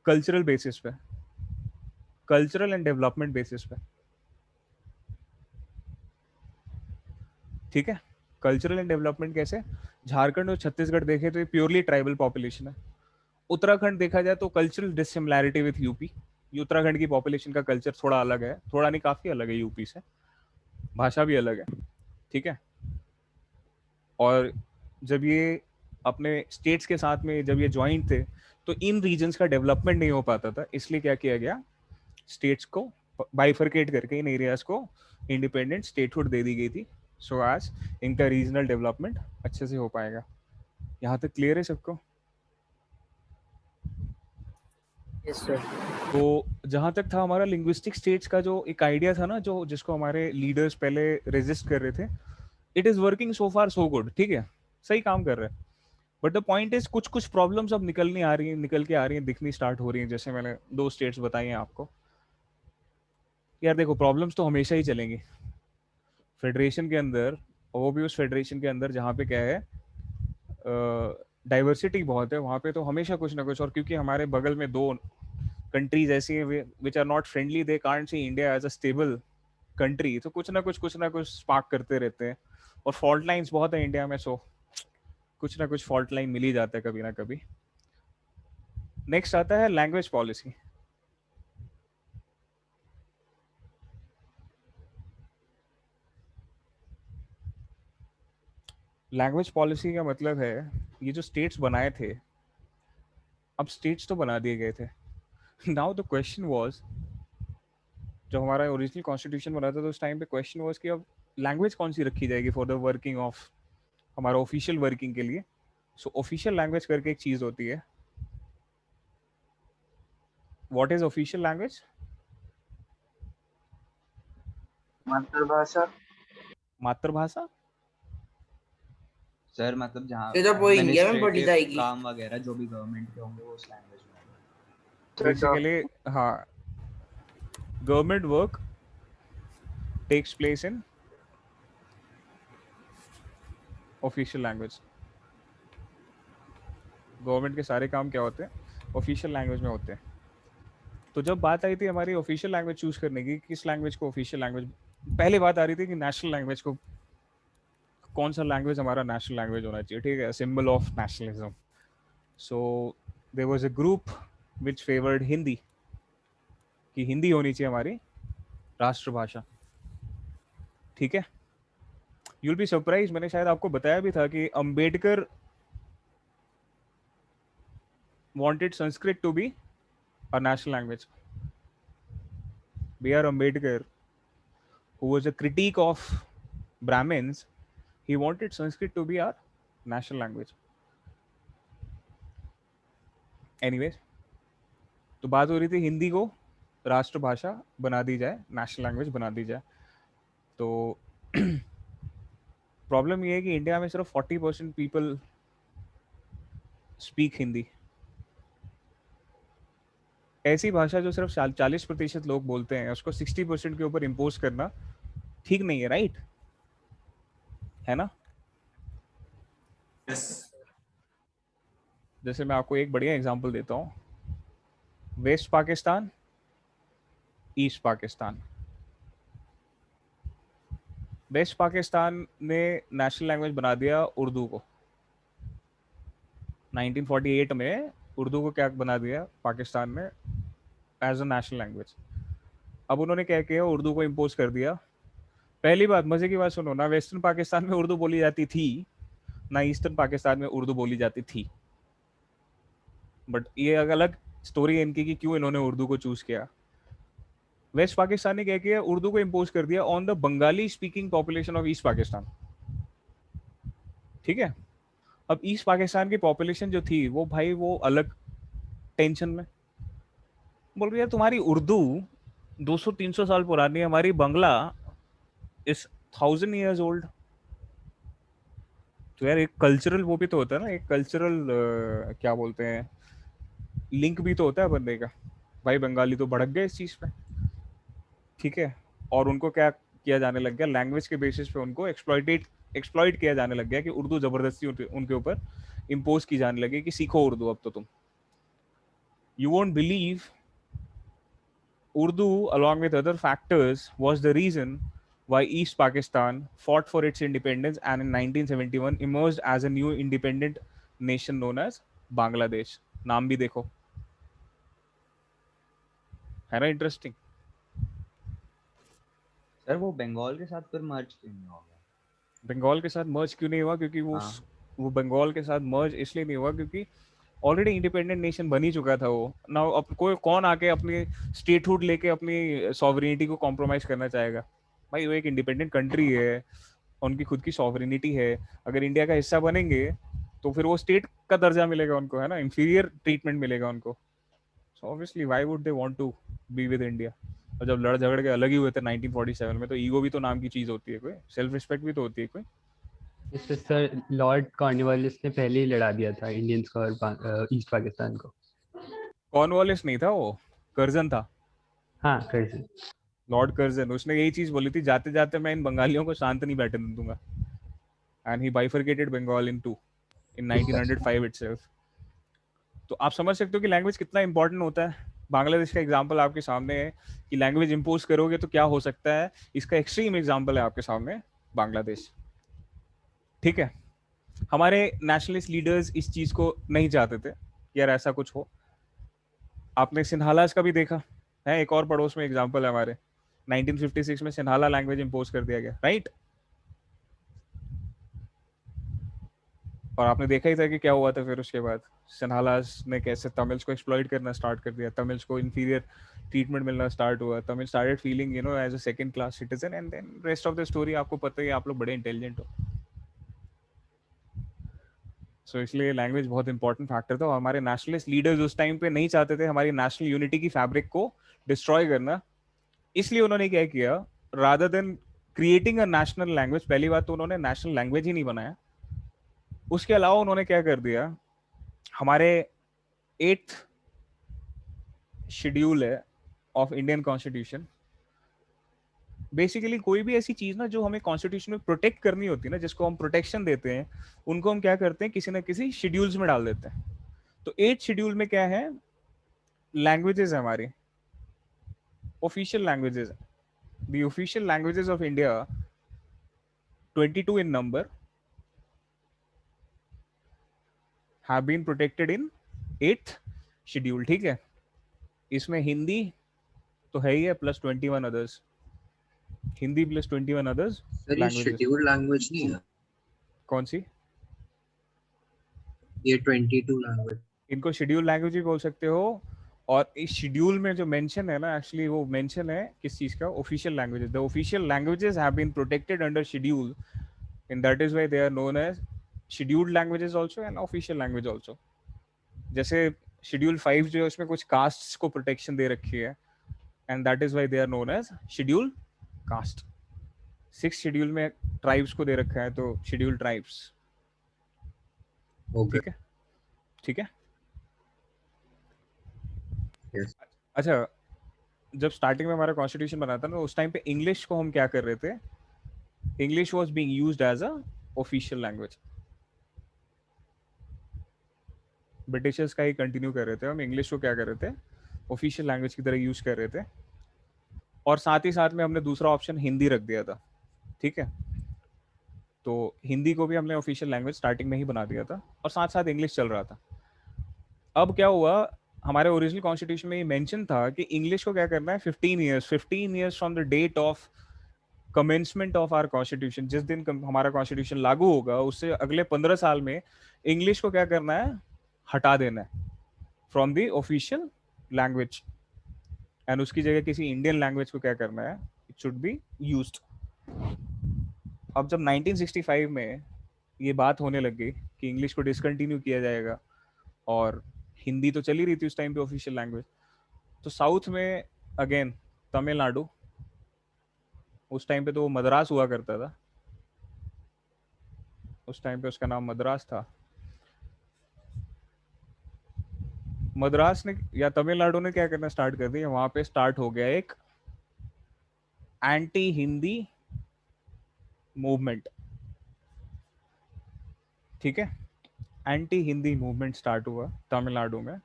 कल्चरल बेसिस पे, कल्चरल एंड डेवलपमेंट बेसिस पे। ठीक है, कल्चरल एंड डेवलपमेंट कैसे? झारखंड और छत्तीसगढ़ देखे तो ये प्योरली ट्राइबल पॉपुलेशन है। उत्तराखंड देखा जाए तो कल्चरल डिसिमिलैरिटी विथ यूपी। ये उत्तराखंड की पॉपुलेशन का कल्चर थोड़ा अलग है, थोड़ा नहीं काफी अलग है यूपी से, भाषा भी अलग है। ठीक है, और जब ये अपने स्टेट्स के साथ में जब ये ज्वाइंट थे तो इन रीजन्स का डेवलपमेंट नहीं हो पाता था, इसलिए क्या किया गया? स्टेट्स को बाइफरकेट करके इन एरियाज को इंडिपेंडेंट स्टेटहुड दे दी गई थी, सो एज इनका रीजनल डेवलपमेंट अच्छे से हो पाएगा। यहाँ तक क्लियर है सबको? Yes sir. तो जहाँ तक था हमारा लिंग्विस्टिक स्टेट्स का जो एक आइडिया था ना, जो जिसको हमारे लीडर्स पहले रेजिस्ट कर रहे थे, it is working so far so good, ठीक है, सही काम कर रहा है। बट द पॉइंट इज कुछ कुछ प्रॉब्लम्स अब निकल के आ रही हैं, दिखनी स्टार्ट हो रही हैं, जैसे मैंने 2 स्टेट्स बताई हैं आपको। यार देखो, प्रॉब्लम्स तो हमेशा ही चलेंगी फेडरेशन के अंदर, और वो भी उस फेडरेशन के अंदर जहाँ पे क्या है, डाइवर्सिटी बहुत है, वहाँ पे तो हमेशा कुछ ना कुछ। और क्योंकि हमारे बगल में 2 कंट्रीज ऐसी हैं which are not friendly, they can't see India as a stable country, तो कुछ ना कुछ स्पार्क करते रहते हैं। और फॉल्ट लाइंस बहुत है इंडिया में, सो कुछ ना कुछ फॉल्ट लाइन मिल ही जाता है कभी ना कभी। नेक्स्ट आता है लैंग्वेज पॉलिसी। लैंग्वेज पॉलिसी का मतलब है, ये जो स्टेट्स बनाए थे, अब स्टेट्स तो बना दिए गए थे। नाउ द क्वेश्चन वाज, जब हमारा ओरिजिनल कॉन्स्टिट्यूशन बना था तो उस टाइम पे क्वेश्चन वाज कि अब लैंग्वेज कौन सी रखी जाएगी फॉर द वर्किंग ऑफ, हमारा ऑफिशियल वर्किंग के लिए। सो ऑफिशियल लैंग्वेज करके एक चीज होती है। What is official language? मातृभाषा। मातृभाषा। सर मतलब जहाँ फिर अब वो इंडिया में पढ़ी एडमिनिस्ट्रेटिव जाएगी। काम वगैरह जो भी गवर्नमेंट के होंगे वो उस लैंग्वेज में होंगे। बेसिकली हाँ, government work takes place in official language. Government के सारे काम क्या होते हैं, ऑफिशियल लैंग्वेज में होते हैं। तो जब बात आई थी हमारी ऑफिशियल लैंग्वेज चूज करने की, किस लैंग्वेज को ऑफिशियल लैंग्वेज, पहले बात आ रही थी कि नेशनल लैंग्वेज को, कौन सा लैंग्वेज हमारा नेशनल लैंग्वेज होना चाहिए, ठीक है, symbol of nationalism. So there was a group which favoured Hindi, कि हिंदी होनी चाहिए हमारी राष्ट्रभाषा, ठीक है। यूल बी सरप्राइज, मैंने शायद आपको बताया भी था कि Ambedkar wanted Sanskrit to be a national language. B.R. Ambedkar, who was a critique of Brahmins, he wanted Sanskrit to be our national language. Anyways, तो बात हो रही थी हिंदी को राष्ट्रभाषा बना दी जाए, नेशनल लैंग्वेज बना दी जाए। तो प्रॉब्लम ये है कि इंडिया में सिर्फ 40% पीपल स्पीक हिंदी। ऐसी भाषा जो सिर्फ 40% लोग बोलते हैं, उसको 60% के ऊपर इम्पोज करना ठीक नहीं है, राइट है ना? जैसे मैं आपको एक बढ़िया एग्जांपल देता हूँ, west Pakistan, east Pakistan. West Pakistan ने नेशनल लैंग्वेज बना दिया उर्दू को। 1948 में उर्दू को क्या बना दिया पाकिस्तान में एज अ नेशनल लैंग्वेज। अब उन्होंने क्या किया, उर्दू को इम्पोज कर दिया। पहली बात, मजे की बात सुनो ना, वेस्टर्न पाकिस्तान में उर्दू बोली जाती थी ना, ईस्टर्न पाकिस्तान में उर्दू बोली जाती थी। बट ये अलग स्टोरी है इनकी कि क्यों इन्होंने उर्दू को चूज किया। वेस्ट पाकिस्तान ने क्या किया, उर्दू को इम्पोज कर दिया on the Bengali speaking population of east Pakistan, ठीक है। अब ईस्ट पाकिस्तान की पॉपुलेशन जो थी वो भाई वो अलग टेंशन में बोल रही है, तुम्हारी उर्दू 200-300 साल पुरानी है, हमारी बंगला इज 1000 years ओल्ड। तो यार एक कल्चरल वो भी तो होता है ना, एक कल्चरल क्या बोलते हैं, लिंक भी तो होता है बंदे का। भाई बंगाली तो भड़क गए इस चीज पे, ठीक है। और उनको क्या किया जाने लग गया, लैंग्वेज के बेसिस पे उनको एक्सप्लॉइट किया जाने लग गया कि उर्दू जबरदस्ती उनके ऊपर इम्पोज की जाने लगी कि सीखो उर्दू अब तो तुम। You won't believe, Urdu along with other factors was the reason why East Pakistan fought for its independence and in 1971 emerged as a new independent nation known as Bangladesh। नाम भी देखो, है ना इंटरेस्टिंग। सर वो बंगाल के साथ फिर मर्ज क्यों नहीं होगा? बंगाल के साथ मर्ज क्यों नहीं हुआ? क्योंकि वो बंगाल के साथ मर्ज इसलिए नहीं हुआ क्योंकि ऑलरेडी इंडिपेंडेंट नेशन बन ही चुका था वो ना। अब कोई कौन आके अपनी स्टेटहुड लेके अपनी सॉवरेनिटी को कॉम्प्रोमाइज करना चाहेगा? भाई वो एक इंडिपेंडेंट कंट्री है, उनकी खुद की सॉवरेनिटी है। अगर इंडिया का हिस्सा बनेंगे तो फिर वो स्टेट का दर्जा मिलेगा उनको, है ना, इंफीरियर ट्रीटमेंट मिलेगा उनको। So obviously why would they want to be with India? और जब लड़ झगड़ के अलग ही हुए थे 1947 में, तो ईगो भी तो नाम की चीज होती है, कोई सेल्फ रिस्पेक्ट भी तो होती है कोई। इससे सर लॉर्ड कॉर्नवालिस ने पहले ही लड़ा दिया था इंडियंस को और ईस्ट पाकिस्तान को। कॉर्नवालिस नहीं था वो, कर्जन था। हाँ कर्जन, लॉर्ड कर्जन, उसने यही चीज बोली थी, जाते जाते मैं इन बंगालियों को शांत नहीं बैठने दूंगा। And he bifurcated Bengal in two in 1905 itself। तो आप समझ सकते हो कि लैंग्वेज कितना इंपॉर्टेंट होता है। बांग्लादेश का एग्जांपल आपके सामने है कि लैंग्वेज इंपोज करोगे तो क्या हो सकता है, इसका एक्सट्रीम एग्जांपल है आपके सामने बांग्लादेश। ठीक है, हमारे नेशनलिस्ट लीडर्स इस चीज को नहीं चाहते थे कि यार ऐसा कुछ हो। आपने सिन्हालास का भी देखा है, एक और पड़ोस में एग्जांपल है हमारे। 1956 में सिन्हाला लैंग्वेज इंपोज कर दिया गया, राइट। और आपने देखा ही था कि क्या हुआ था फिर उसके बाद। सिन्हालास ने कैसे तमिल्स को एक्सप्लॉइट करना स्टार्ट कर दिया, तमिल्स को इंफीरियर ट्रीटमेंट मिलना स्टार्ट हुआ, Tamil started feeling you know as a second class citizen, and then rest of the story आपको पता ही है, आप लोग बड़े इंटेलिजेंट हो। सो इसलिए लैंग्वेज बहुत इंपॉर्टेंट फैक्टर था। और हमारे नेशनलिस्ट लीडर्स उस टाइम पे नहीं चाहते थे हमारी नेशनल यूनिटी की फैब्रिक को डिस्ट्रॉय करना, इसलिए उन्होंने क्या किया, rather than creating a national language, पहली बात तो उन्होंने नेशनल लैंग्वेज ही नहीं बनाया, उसके अलावा उन्होंने क्या कर दिया, हमारे 8th शेड्यूल है ऑफ इंडियन कॉन्स्टिट्यूशन, बेसिकली कोई भी ऐसी चीज ना जो हमें कॉन्स्टिट्यूशन में प्रोटेक्ट करनी होती है ना, जिसको हम प्रोटेक्शन देते हैं, उनको हम क्या करते हैं, किसी ना किसी शेड्यूल्स में डाल देते हैं। तो 8th शेड्यूल में क्या है, लैंग्वेजेस है हमारी, official languages. The official languages of India 22 in number have been protected in 8th schedule। ठीक है, इसमें हिंदी तो है ही है plus 21 others, Hindi plus 21 others sir ये शेड्यूल लैंग्वेज नहीं है? कौन सी? ये 22 लैंग्वेज, इनको शेड्यूल लैंग्वेज भी बोल सकते हो। और इस शेड्यूल में जो मेंशन है ना, एक्चुअली वो मेंशन है किस चीज का, official languages. The official languages have been protected under schedule, and that is why they are known as scheduled languages also and official language also. जैसे शेड्यूल 5 जो है उसमें कुछ कास्ट्स को प्रोटेक्शन दे रखी है, and that is why they are known as schedule caste. 6th schedule में ट्राइब्स को दे रखा है, तो शेड्यूल ट्राइब्स। ठीक है, ठीक है। yes. अच्छा, जब स्टार्टिंग में हमारा कॉन्स्टिट्यूशन बना था ना, उस टाइम पे इंग्लिश को हम क्या कर रहे थे, English was being used as a official language. Britishers का ही कंटिन्यू कर रहे थे हम, इंग्लिश को क्या कर रहे थे, ऑफिशियल लैंग्वेज की तरह यूज कर रहे थे। और साथ ही साथ में हमने दूसरा ऑप्शन हिंदी रख दिया था। ठीक है, तो हिंदी को भी हमने ऑफिशियल लैंग्वेज स्टार्टिंग में ही बना दिया था, और साथ साथ इंग्लिश चल रहा था। अब क्या हुआ, हमारे ओरिजिनल कॉन्स्टिट्यूशन में ये मेंशन था कि इंग्लिश को क्या करना है, 15 years from the date of commencement of our constitution, जिस दिन हमारा कॉन्स्टिट्यूशन लागू होगा उससे अगले 15 साल में इंग्लिश को क्या करना है, हटा देना है from the official language, and उसकी जगह किसी इंडियन लैंग्वेज को क्या करना है, इट शुड बी यूज्ड। अब जब 1965 में ये बात होने लग गई कि इंग्लिश को डिसकंटिन्यू किया जाएगा, और हिंदी तो चली रही थी उस टाइम पे ऑफिशियल लैंग्वेज, तो साउथ में अगेन तमिलनाडु, उस टाइम पे तो वो मद्रास हुआ करता था, उस टाइम पे उसका नाम मद्रास था। मद्रास ने या तमिलनाडु ने क्या करना स्टार्ट कर दिया, वहां पे स्टार्ट हो गया एक एंटी हिंदी मूवमेंट। ठीक है, एंटी हिंदी मूवमेंट स्टार्ट हुआ तमिलनाडु में,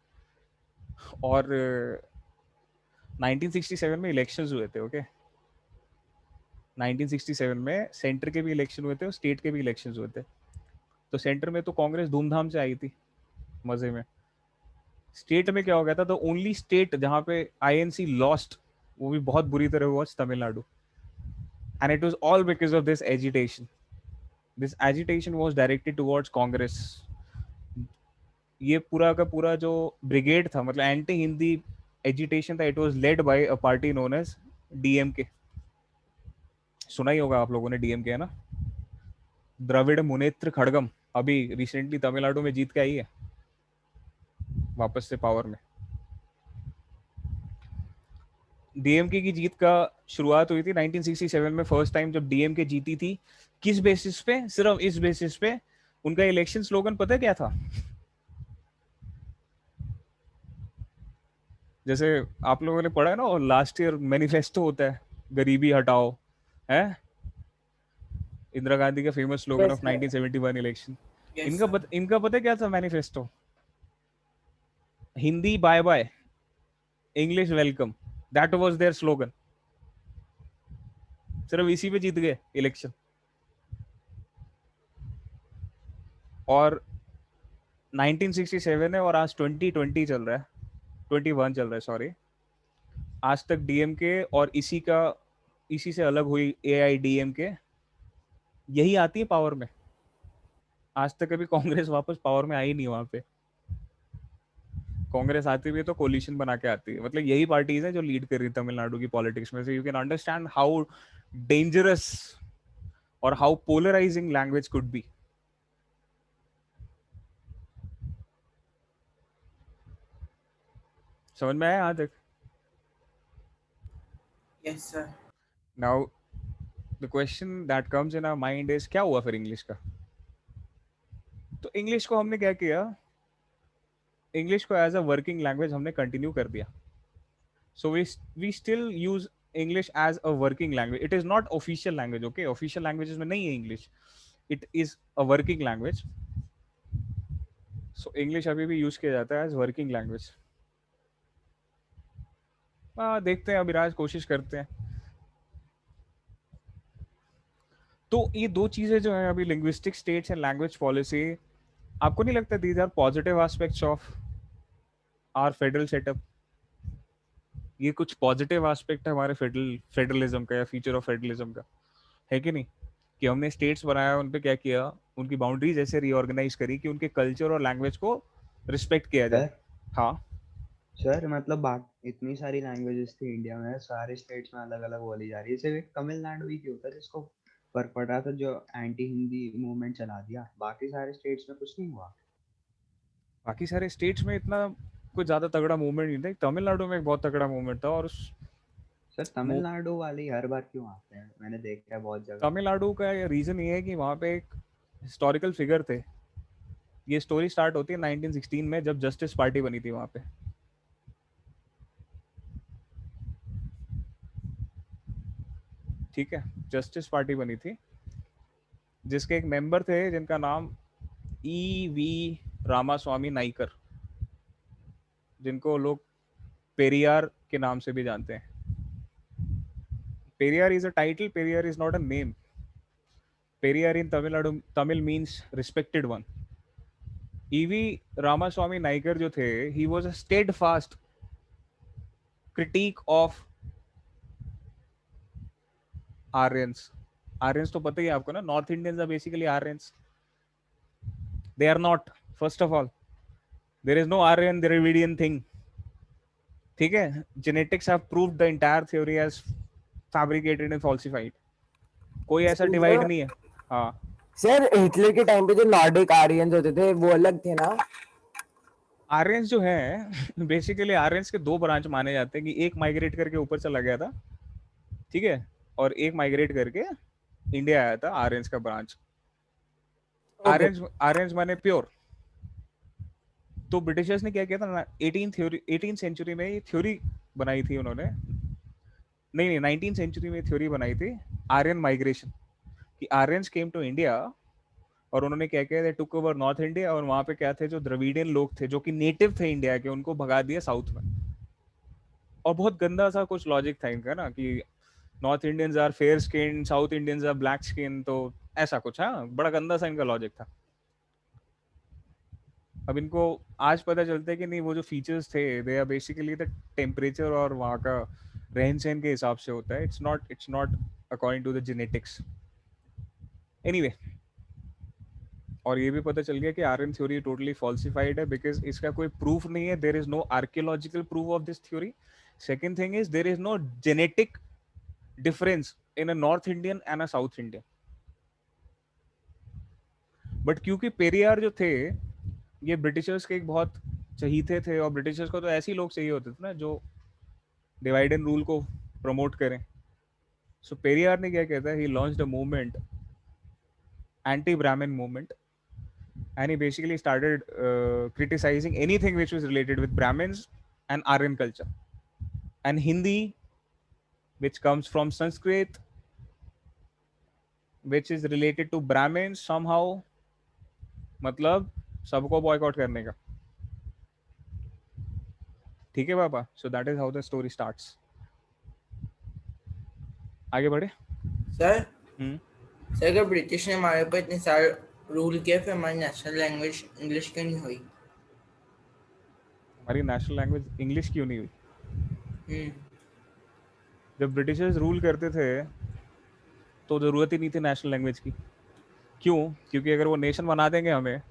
और 1967 में इलेक्शंस हुए थे। ओके, 1967 में सेंटर के भी इलेक्शन हुए थे और स्टेट के भी इलेक्शंस हुए थे। तो सेंटर में तो कांग्रेस धूमधाम से आई थी, मजे में। स्टेट में क्या हो गया था, तो ओनली स्टेट जहां पे आईएनसी लॉस्ट, वो भी बहुत बुरी तरह हुआ, Tamil Nadu. And it was all because of this agitation. This agitation was directed towards Congress. ये पूरा का पूरा जो ब्रिगेड था, मतलब एंटी हिंदी एजिटेशन था, it was led by a party known as DMK. सुना ही होगा आप लोगों ने, डीएमके है ना, द्रविड़ मुनेत्र खड़गम, अभी रिसेंटली तमिलनाडु में जीत के आई है वापस से पावर में। डीएमके की जीत का शुरुआत हुई थी 1967 में, फर्स्ट टाइम जब डीएमके जीती थी। किस बेसिस पे? सिर्फ इस बेसिस पे उनका इलेक्शन स्लोगन पता है क्या था? जैसे आप लोगों ने पढ़ा है ना, लास्ट ईयर मैनिफेस्टो होता है, गरीबी हटाओ, है इंदिरा गांधी का फेमस स्लोगन ऑफ 1971 इलेक्शन। इनका पता है क्या था manifesto? Hindi bye bye, English welcome, that was their slogan. सिर्फ इसी पे जीत गए इलेक्शन। और 1967 है और आज 2020 चल रहा है, 21 चल रहा है सॉरी। आज तक डीएमके और इसी से अलग हुई एआईडीएमके, यही आती है पावर में। आज तक कभी कांग्रेस वापस पावर में आई नहीं। वहां पे कांग्रेस आती भी है तो कोलिशन बना के आती है। मतलब यही पार्टीज है जो लीड कर रही है तमिलनाडु की पॉलिटिक्स में से। You can understand how dangerous और how polarising language could be. समझ में आया यहाँ तक? Yes sir. Now the question that comes in our mind is, क्या हुआ फिर इंग्लिश का? तो इंग्लिश को हमने क्या किया? इंग्लिश को एज अ वर्किंग लैंग्वेज हमने कंटिन्यू कर दिया। So we still use English as a working language. It is not official language, okay? Official languages में नहीं है English, it is a working language. So English अभी भी use किया जाता है एज वर्किंग लैंग्वेज। देखते हैं, अभिराज कोशिश करते हैं। तो ये दो चीजें जो है अभी, linguistic states and language policy, आपको नहीं लगता these are positive aspects of our federal setup? ये कुछ पॉजिटिव एस्पेक्ट है हमारे फेडरलिज्म का या फीचर ऑफ फेडरलिज्म का, है कि नहीं? कि हमने स्टेट्स बनाया, उन पे क्या किया, उनकी बाउंड्रीज ऐसे रीऑर्गेनाइज करी कि उनके कल्चर और लैंग्वेज को रिस्पेक्ट किया जाए। हाँ सर, मतलब बात इतनी सारी लैंग्वेजेस थी इंडिया में, सारे स्टेट्स में अलग अलग बोली जा रही है। सिर्फ एक तमिलनाडु ही क्यों था जिसको फर्क पड़ रहा था, जो एंटी हिंदी मूवमेंट चला दिया? बाकी सारे स्टेट्स में कुछ नहीं हुआ। बाकी सारे स्टेट्स में इतना कुछ ज्यादा तगड़ा मूवमेंट नहीं था। तमिलनाडु में एक बहुत तगड़ा मूवमेंट था। और सर, तमिलनाडु वाले ही हर बार क्यों आते हैं? मैंने देखा है बहुत जगह। तमिलनाडु का रीजन ये है कि वहाँ पे एक हिस्टोरिकल फिगर थे। ये स्टोरी स्टार्ट होती है 1916 में, जब जस्टिस पार्टी बनी थी वहाँ पे। ठीक है, जस्टिस पार्टी बनी थी, जिसके एक मेंबर थे जिनका नाम वी रामास्वामी नाइकर, जिनको लोग पेरियार के नाम से भी जानते हैं। Periyar is a title, Periyar is not a name. Periyar in Tamil Nadu, Tamil means respected one. E V Ramaswamy Naicker जो थे, he was a steadfast critic of Aryans. Aryans तो पता ही है आपको ना, north Indians are basically Aryans. They are not, first of all there is no Aryan Dravidian thing. ठीक है, genetics have proved the entire theory as fabricated and falsified. कोई ऐसा डिवाइड नहीं है। हाँ सर, हिटलर के टाइम पे जो नॉर्डिक आर्यंस होते थे वो अलग थे ना? आर्यंस जो है बेसिकली आर्यंस के दो ब्रांच माने जाते हैं, कि एक माइग्रेट करके ऊपर चला गया था, ठीक है, और एक माइग्रेट करके इंडिया आया था, आर्यंस का ब्रांच। आर्यंस माने प्योर। तो ब्रिटिशर्स ने क्या किया था, 18 सेंचुरी में ये थ्योरी बनाई थी उन्होंने। नहीं 19 सेंचुरी में थ्योरी बनाई थी आर्यन माइग्रेशन, कि आर्यंस केम टू इंडिया और उन्होंने क्या किया, दे टुक ओवर नॉर्थ इंडिया, और वहां पे क्या थे, जो द्रविडियन लोग थे जो कि नेटिव थे इंडिया के, उनको भगा दिया साउथ में। और बहुत गंदा सा कुछ लॉजिक था इनका ना, कि north Indians are fair skin, south Indians are black skin, तो ऐसा कुछ। हाँ, बड़ा गंदा सा इनका लॉजिक था। अब इनको आज पता चलता है कि नहीं, वो जो फीचर्स थे they are basically the temperature और वहाँ का रहन सहन के हिसाब से होता है। It's not according to the genetics. Anyway, और ये भी पता चल गया कि आर्यन थ्योरी टोटली फॉल्सिफाइड है, बिकॉज इसका कोई प्रूफ नहीं है। There is no archaeological proof of this theory. Second thing is, there is no genetic difference in a north Indian and a south Indian. But क्योंकि पेरियार जो थे, ये Britishers के एक बहुत चहीते थे, और ब्रिटिशर्स को तो ऐसे ही लोग चाहिए होते थे ना जो डिवाइड एंड रूल को प्रमोट करें. सो पेरियार ने क्या कहता है, ही लॉन्च्ड अ मूवमेंट, एंटी ब्राह्मण movement, and he basically started criticizing anything which was related with Brahmins and Aryan culture. And Hindi, which comes from Sanskrit, which is related to Brahmins somehow, मतलब सबको boycott करने का. ठीक है पापा. So that is how the story starts. आगे बढ़े. Sir sir अगर ब्रिटिश ने हमारे ऊपर इतने सारे रूल किए फिर हमारी नेशनल लैंग्वेज इंग्लिश क्यों नहीं हुई? हमारी नेशनल लैंग्वेज इंग्लिश क्यों नहीं हुई? जब ब्रिटिशर्स रूल करते थे तो जरूरत ही नहीं थी नेशनल लैंग्वेज की. क्यों? क्योंकि अगर वो नेशन बना देंगे हमें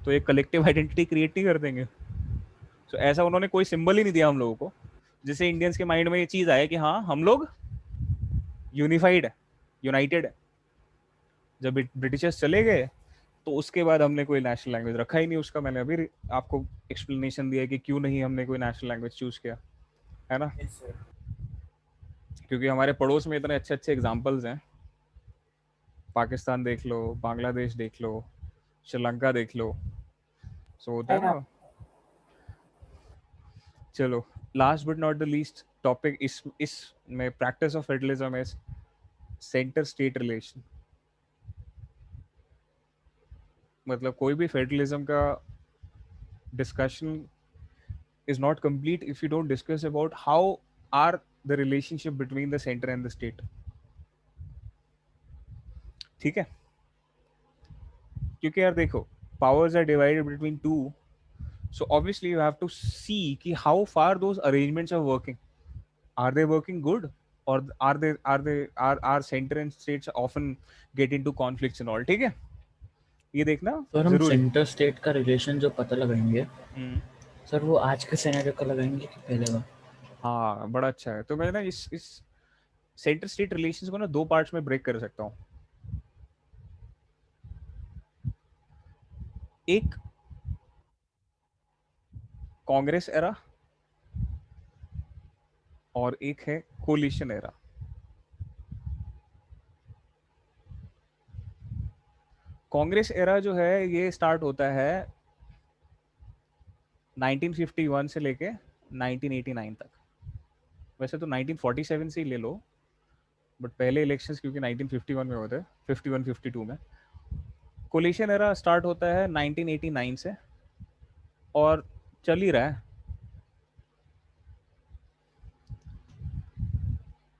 तो एक कलेक्टिव आइडेंटिटी क्रिएट नहीं कर देंगे. तो ऐसा उन्होंने कोई सिंबल ही नहीं दिया हम लोगों को जिससे इंडियंस के माइंड में ये चीज आए कि हाँ हम लोग यूनिफाइड है, यूनाइटेड है. जब ब्रिटिशर्स चले गए तो उसके बाद हमने कोई नेशनल लैंग्वेज रखा ही नहीं उसका. मैंने अभी आपको एक्सप्लेनेशन दिया कि क्यों नहीं हमने कोई नेशनल लैंग्वेज चूज किया, है ना? क्योंकि हमारे पड़ोस में इतने अच्छे अच्छे एग्जाम्पल्स हैं. पाकिस्तान देख लो, बांग्लादेश देख लो, श्रीलंका देख लो. सो होता है ना. चलो, last but not the least topic इस में practice of federalism is centre state relation. मतलब कोई भी फेडरलिज्म का discussion is not complete if you don't discuss about how are the relationship between the centre and the state. ठीक है? क्योंकि यार देखो, powers are divided between two, so obviously you have to see ki how far those arrangements are working. Are they working good, or are center and states often get into conflicts and all? ठीक है, ये देखना sir हम जरूरी. Centre state का relation जो पता लगाएंगे सर, वो आज के सिनेरियो का लगाएंगे कि पहले का? हाँ, बड़ा अच्छा है. तो मैं ना इस सेंटर स्टेट रिलेशंस को ना दो पार्ट्स में ब्रेक कर सकता हूँ. एक कांग्रेस एरा और एक है कोलिशन एरा. कांग्रेस एरा जो है ये स्टार्ट होता है 1951 से लेके 1989 तक. वैसे तो 1947 से ही ले लो, बट पहले इलेक्शंस क्योंकि 1951 में होते हैं, 51-52 में. कोलिशन एरा स्टार्ट होता है 1989 से और चल ही रहा है.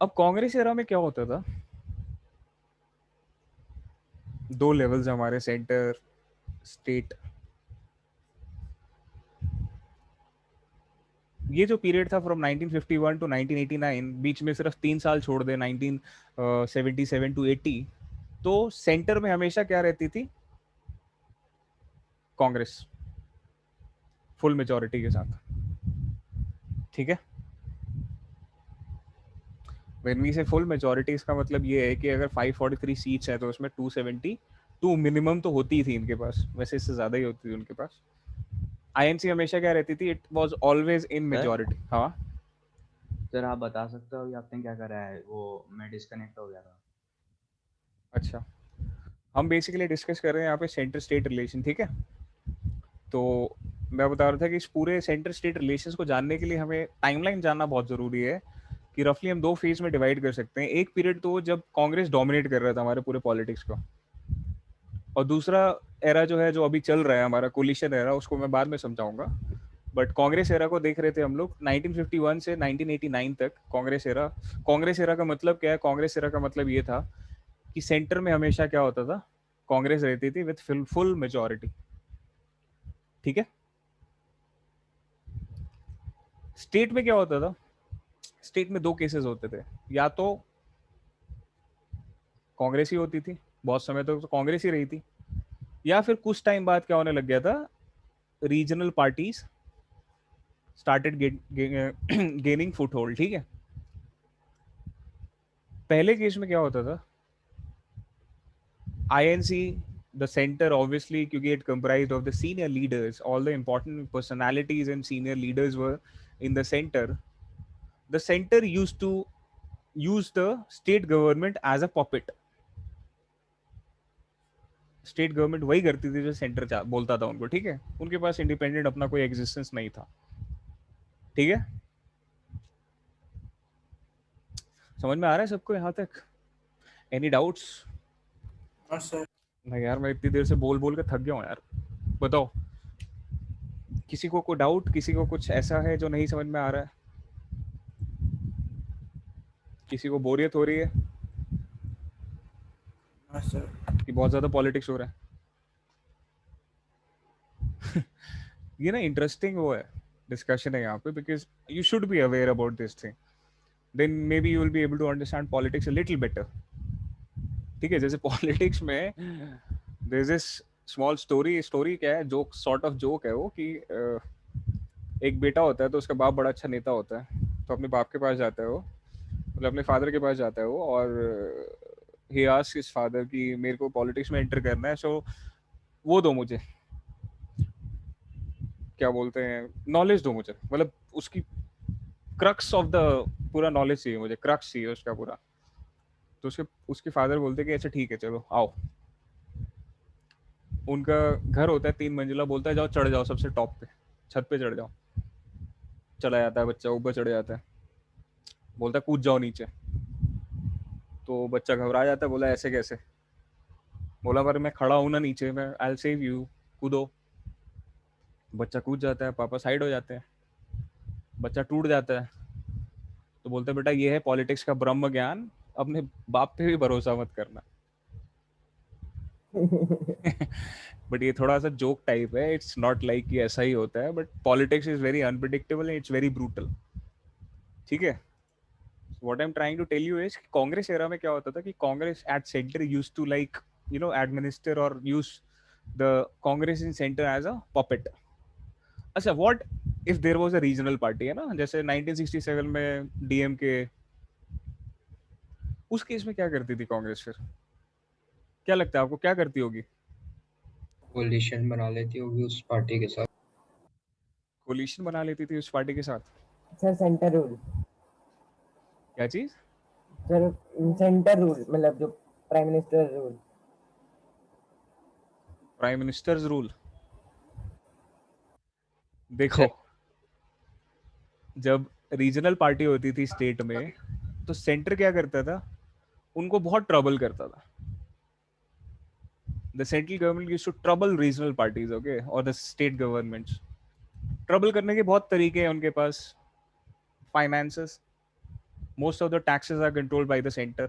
अब कांग्रेस एरा में क्या होता था, दो लेवल्स हमारे, सेंटर स्टेट. ये जो पीरियड था फ्रॉम 1951 टू 1989, बीच में सिर्फ 3 साल छोड़ दे 1977 टू 80, तो सेंटर में हमेशा क्या रहती थी? कांग्रेस फुल मेजॉरिटी के साथ. ठीक है? When we say full majority, इसका मतलब ये है कि अगर 543 सीट्स है तो उसमें 272 मिनिमम तो होती थी इनके पास. वैसे इससे ज्यादा ही होती थी उनके पास. आईएनसी हमेशा क्या रहती थी? It was always in majority. हाँ सर, आप बता सकते हो कि आपने क्या करा है? वो मैं डिस्कनेक्ट हो गया था. अच्छा, हम बेसिकली डिस्कस कर रहे हैं यहाँ पे सेंटर स्टेट रिलेशन. ठीक है, तो मैं बता रहा था कि इस पूरे सेंटर स्टेट रिलेशंस को जानने के लिए हमें टाइमलाइन जानना बहुत जरूरी है कि रफली हम दो फेज में डिवाइड कर सकते हैं. एक पीरियड तो जब कांग्रेस डोमिनेट कर रहा था हमारे पूरे पॉलिटिक्स को, और दूसरा एरा जो है जो अभी चल रहा है हमारा कोलिशन एरा, उसको मैं बाद में समझाऊंगा. बट कांग्रेस एरा को देख रहे थे हम लोग 1951 से 1989 तक. कांग्रेस एरा का मतलब क्या है? कांग्रेस एरा का मतलब ये था कि सेंटर में हमेशा क्या होता था? कांग्रेस रहती थी विद फुल मेजॉरिटी. ठीक है? स्टेट में क्या होता था? स्टेट में दो केसेस होते थे. या तो कांग्रेस ही होती थी, बहुत समय तक तो कांग्रेस ही रही थी, या फिर कुछ टाइम बाद क्या होने लग गया था? Regional parties started gaining foothold. ठीक है? पहले केस में क्या होता था? आईएनसी, the center obviously, क्योंकि it comprised of the senior leaders, all the important personalities and senior leaders were in the center. the center used to use the state government as a puppet. State government वही करती थी जो centre बोलता था उनको, ठीक है? उनके पास इंडिपेंडेंट अपना कोई एग्जिस्टेंस नहीं था, ठीक है? समझ में आ रहा है सबको यहाँ तक? Any doubts? नहीं यार, मैं इतनी देर से बोल बोल के थक गया हूँ यार। बताओ, किसी को कोई डाउट, किसी को कुछ ऐसा है जो नहीं समझ में आ रहा है? किसी को बोरियत हो रही है कि बहुत ज्यादा पॉलिटिक्स हो रहा है? ये ना इंटरेस्टिंग वो है, डिस्कशन है यहाँ पे, because you should be aware about this thing, then may be you will be able to understand politics a little better, ठीक है? जैसे पॉलिटिक्स में there is this small story क्या है, जोक, सॉर्ट ऑफ जोक है वो, कि एक बेटा होता है तो उसका बाप बड़ा अच्छा नेता होता है, तो अपने बाप के पास जाता है वो, मतलब अपने फादर के पास जाता है वो, और he asked his father कि मेरे को पॉलिटिक्स में एंटर करना है, सो वो दो मुझे, क्या बोलते हैं, नॉलेज दो मुझे, मतलब उसकी क्रक्स ऑफ द पूरा नॉलेज चाहिए मुझे, क्रक्स चाहिए उसका पूरा। तो उसके फादर बोलते कि अच्छा ठीक है चलो आओ। उनका घर होता है 3 मंजिला, बोलता है जाओ चढ़ जाओ सबसे टॉप पे, छत पे चढ़ जाओ। चला जाता है बच्चा, ऊपर चढ़ जाता है, बोलता है कूद जाओ नीचे। तो बच्चा घबरा जाता है, बोला ऐसे कैसे? बोला पर मैं खड़ा हूं ना नीचे, मैं आई विल सेव यू, कूदो। बच्चा कूद जाता है, पापा साइड हो जाते हैं, बच्चा टूट जाता है। तो बोलते बेटा ये है पॉलिटिक्स का ब्रह्म ज्ञान, अपने बाप पे भी भरोसा मत करना। बट ये थोड़ा सा जोक टाइप है, इट्स नॉट लाइक कि ऐसा ही होता है, but politics is very unpredictable and it's very brutal, ठीक है? What I am trying to tell you is Congress era में क्या होता था कि Congress at centre used to like you know administer और use the Congress in centre as a puppet. अच्छा, what if there was a regional party, है ना, जैसे 1967 में डीएमके, उस केस में क्या करती थी कांग्रेस फिर? क्या लगता है आपको, क्या करती होगी? कोलिशन बना लेती होगी उस पार्टी के साथ। कोलिशन बना लेती थी उस पार्टी के साथ? Sir centre rule. क्या चीज? सर सेंटर रूल मतलब जो prime minister rule. Prime ministers rule. देखो, जब रीजनल पार्टी होती थी स्टेट में, तो सेंटर क्या करता था, उनको बहुत ट्रबल करता था। The central government used to trouble regional parties, okay, or the state governments. Trouble करने के बहुत तरीके हैं उनके पास। Finances, most of the taxes are controlled by the centre.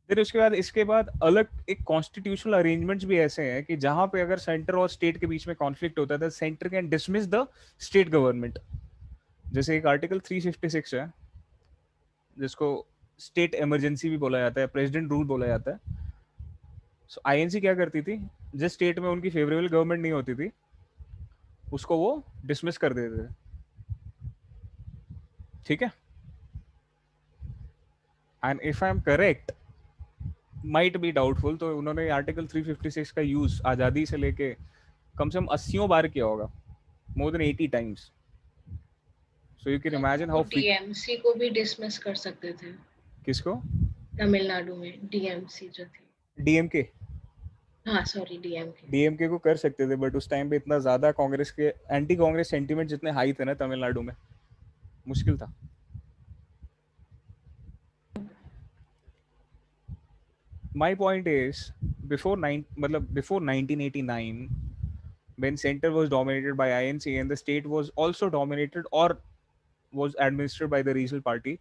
फिर इसके बाद अलग एक कॉन्स्टिट्यूशनल अरेंजमेंट्स भी ऐसे हैं कि जहां पे अगर सेंटर और स्टेट के बीच में कॉन्फ्लिक्ट होता है, centre can dismiss the state government. जैसे एक आर्टिकल 356 है, जिसको स्टेट इमरजेंसी भी बोला जाता है, प्रेसिडेंट रूल बोला जाता है। सो आईएनसी क्या करती थी, जिस स्टेट में उनकी फेवरेबल गवर्नमेंट नहीं होती थी, उसको वो डिसमिस कर देते थे, ठीक है? And if I am correct, might be doubtful, तो उन्होंने आर्टिकल 356 का यूज आजादी से लेके कम से कम 80 बार किया होगा, more than 80 times. So you can imagine how DMC को भी डिसमिस कर सकते थे। किसको? तमिलनाडु में डीएमसी जो थी। डीएमके? हाँ सॉरी, डीएमके को कर सकते थे, बट उस टाइम पे इतना ज्यादा कांग्रेस के एंटी कांग्रेस सेंटीमेंट जितने हाई थे ना तमिलनाडु में, मुश्किल था। My point is, before 1989, when center was dominated by INC and the state was also dominated or was administered by the regional party,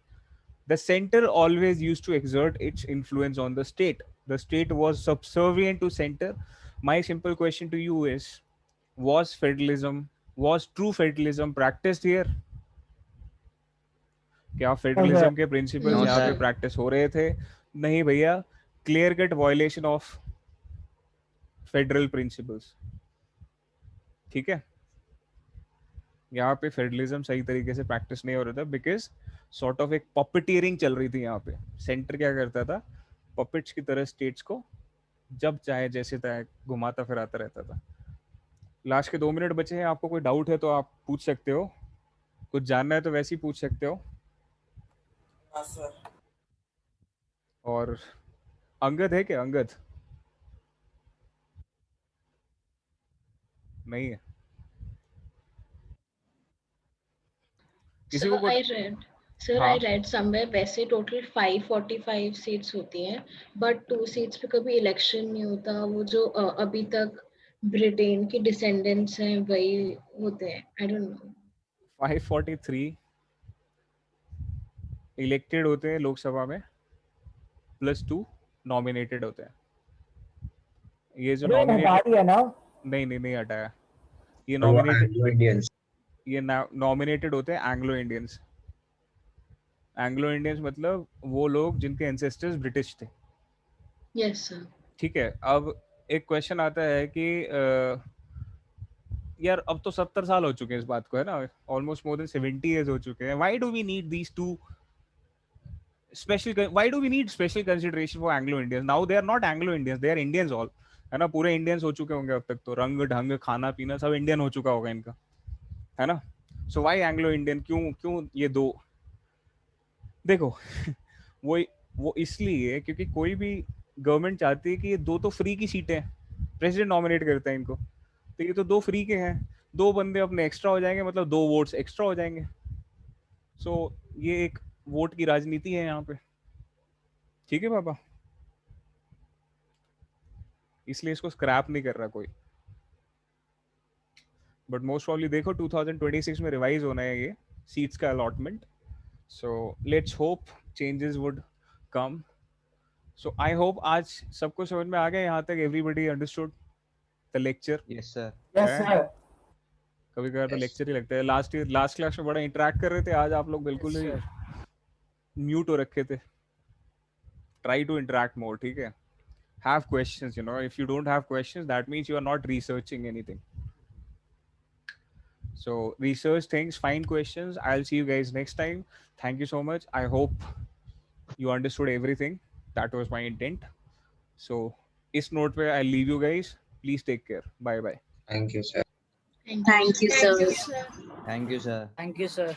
the center always used to exert its influence on the state. The state was subservient to center. My simple question to you is, was true federalism practiced here? क्या federalism के principles यहाँ पे practice हो रहे थे? नहीं भैया, clear cut violation of federal principles, ठीक है? यहाँ पे फेडरलिज्म सही तरीके से प्रैक्टिस नहीं हो रहा था, बिकॉज सॉर्ट ऑफ एक पपेटियरिंग चल रही थी यहाँ पे। सेंटर क्या करता था, पपेट्स की तरह स्टेट्स को जब चाहे जैसे चाहे घुमाता फिराता रहता था। लास्ट के 2 मिनट बचे हैं, आपको कोई डाउट है तो आप पूछ सकते हो, कुछ जानना है तो वैसे ही पूछ सकते हो। हाँ सर। और अंगद है क्या? अंगद नहीं है? किसी को Sir, I read. Sir, I हाँ read somewhere वैसे टोटल 545 सीट्स होती हैं, बट 2 सीट्स पे कभी इलेक्शन नहीं होता। वो जो अभी तक ब्रिटेन के डिसेंडेंट्स हैं वही होते हैं। I don't know. 543 इलेक्टेड होते हैं लोकसभा में, +2 नॉमिनेटेड होते हैं। ये जो नॉमिनेटेड है ना? नहीं हटाया। ये और वो नॉमिनेटेड एंग्लो इंडियंस। ये नॉमिनेटेड होते हैं एंग्लो इंडियंस। एंग्लो इंडियंस मतलब वो लोग जिनके एंसेस्टर्स ब्रिटिश थे। Yes sir. ठीक है, अब एक क्वेश्चन आता है कि यार अब तो 70 साल हो चुके हैं इस बात को, है ना, ऑलमोस्ट मोर देन 70 इयर्स हो चुके हैं। Why do we need these two special, why do we need special consideration for Anglo Indians? Now they are not Anglo Indians, they are Indians all, है ना। पूरे इंडियंस हो चुके होंगे अब तक तो, रंग ढंग खाना पीना सब इंडियन हो चुका होगा इनका, है ना। So why Anglo Indian? क्यों क्यों ये दो? देखो वो इसलिए क्योंकि कोई भी गवर्नमेंट चाहती है कि ये दो तो फ्री की सीटें हैं, प्रेसिडेंट नॉमिनेट करता है इनको, तो ये तो दो फ्री के हैं, दो बंदे अपने एक्स्ट्रा हो जाएंगे, मतलब 2 वोट्स एक्स्ट्रा हो जाएंगे। सो ये एक वोट की राजनीति है यहाँ पे, ठीक है पापा, इसलिए इसको स्क्रैप नहीं कर रहा कोई। बट मोस्ट प्रॉब्ली देखो 2026 में रिवाइज होना है ये सीट्स का allotment, so let's hope changes would come. So I hope आज सबको समझ में आ गया यहाँ तक, everybody understood the lecture. Yes sir. Yes sir. कभी कभार तो लेक्चर ही लगता है। लास्ट क्लास में बड़ा इंटरेक्ट कर रहे थे, आज आप लोग बिल्कुल ही म्यूट हो रखे थे। ट्राई टू इंटरेक्ट मोर, ठीक है। Have questions, you know. If you don't have questions, that means you are not researching anything. So research things, find questions. I'll see you guys next time. Thank you so much. I hope you understood everything. That was my intent. So इस note पे I'll leave you guys. Please take care. Bye bye. Thank you, sir. Thank you, sir. Thank you sir. Thank you sir.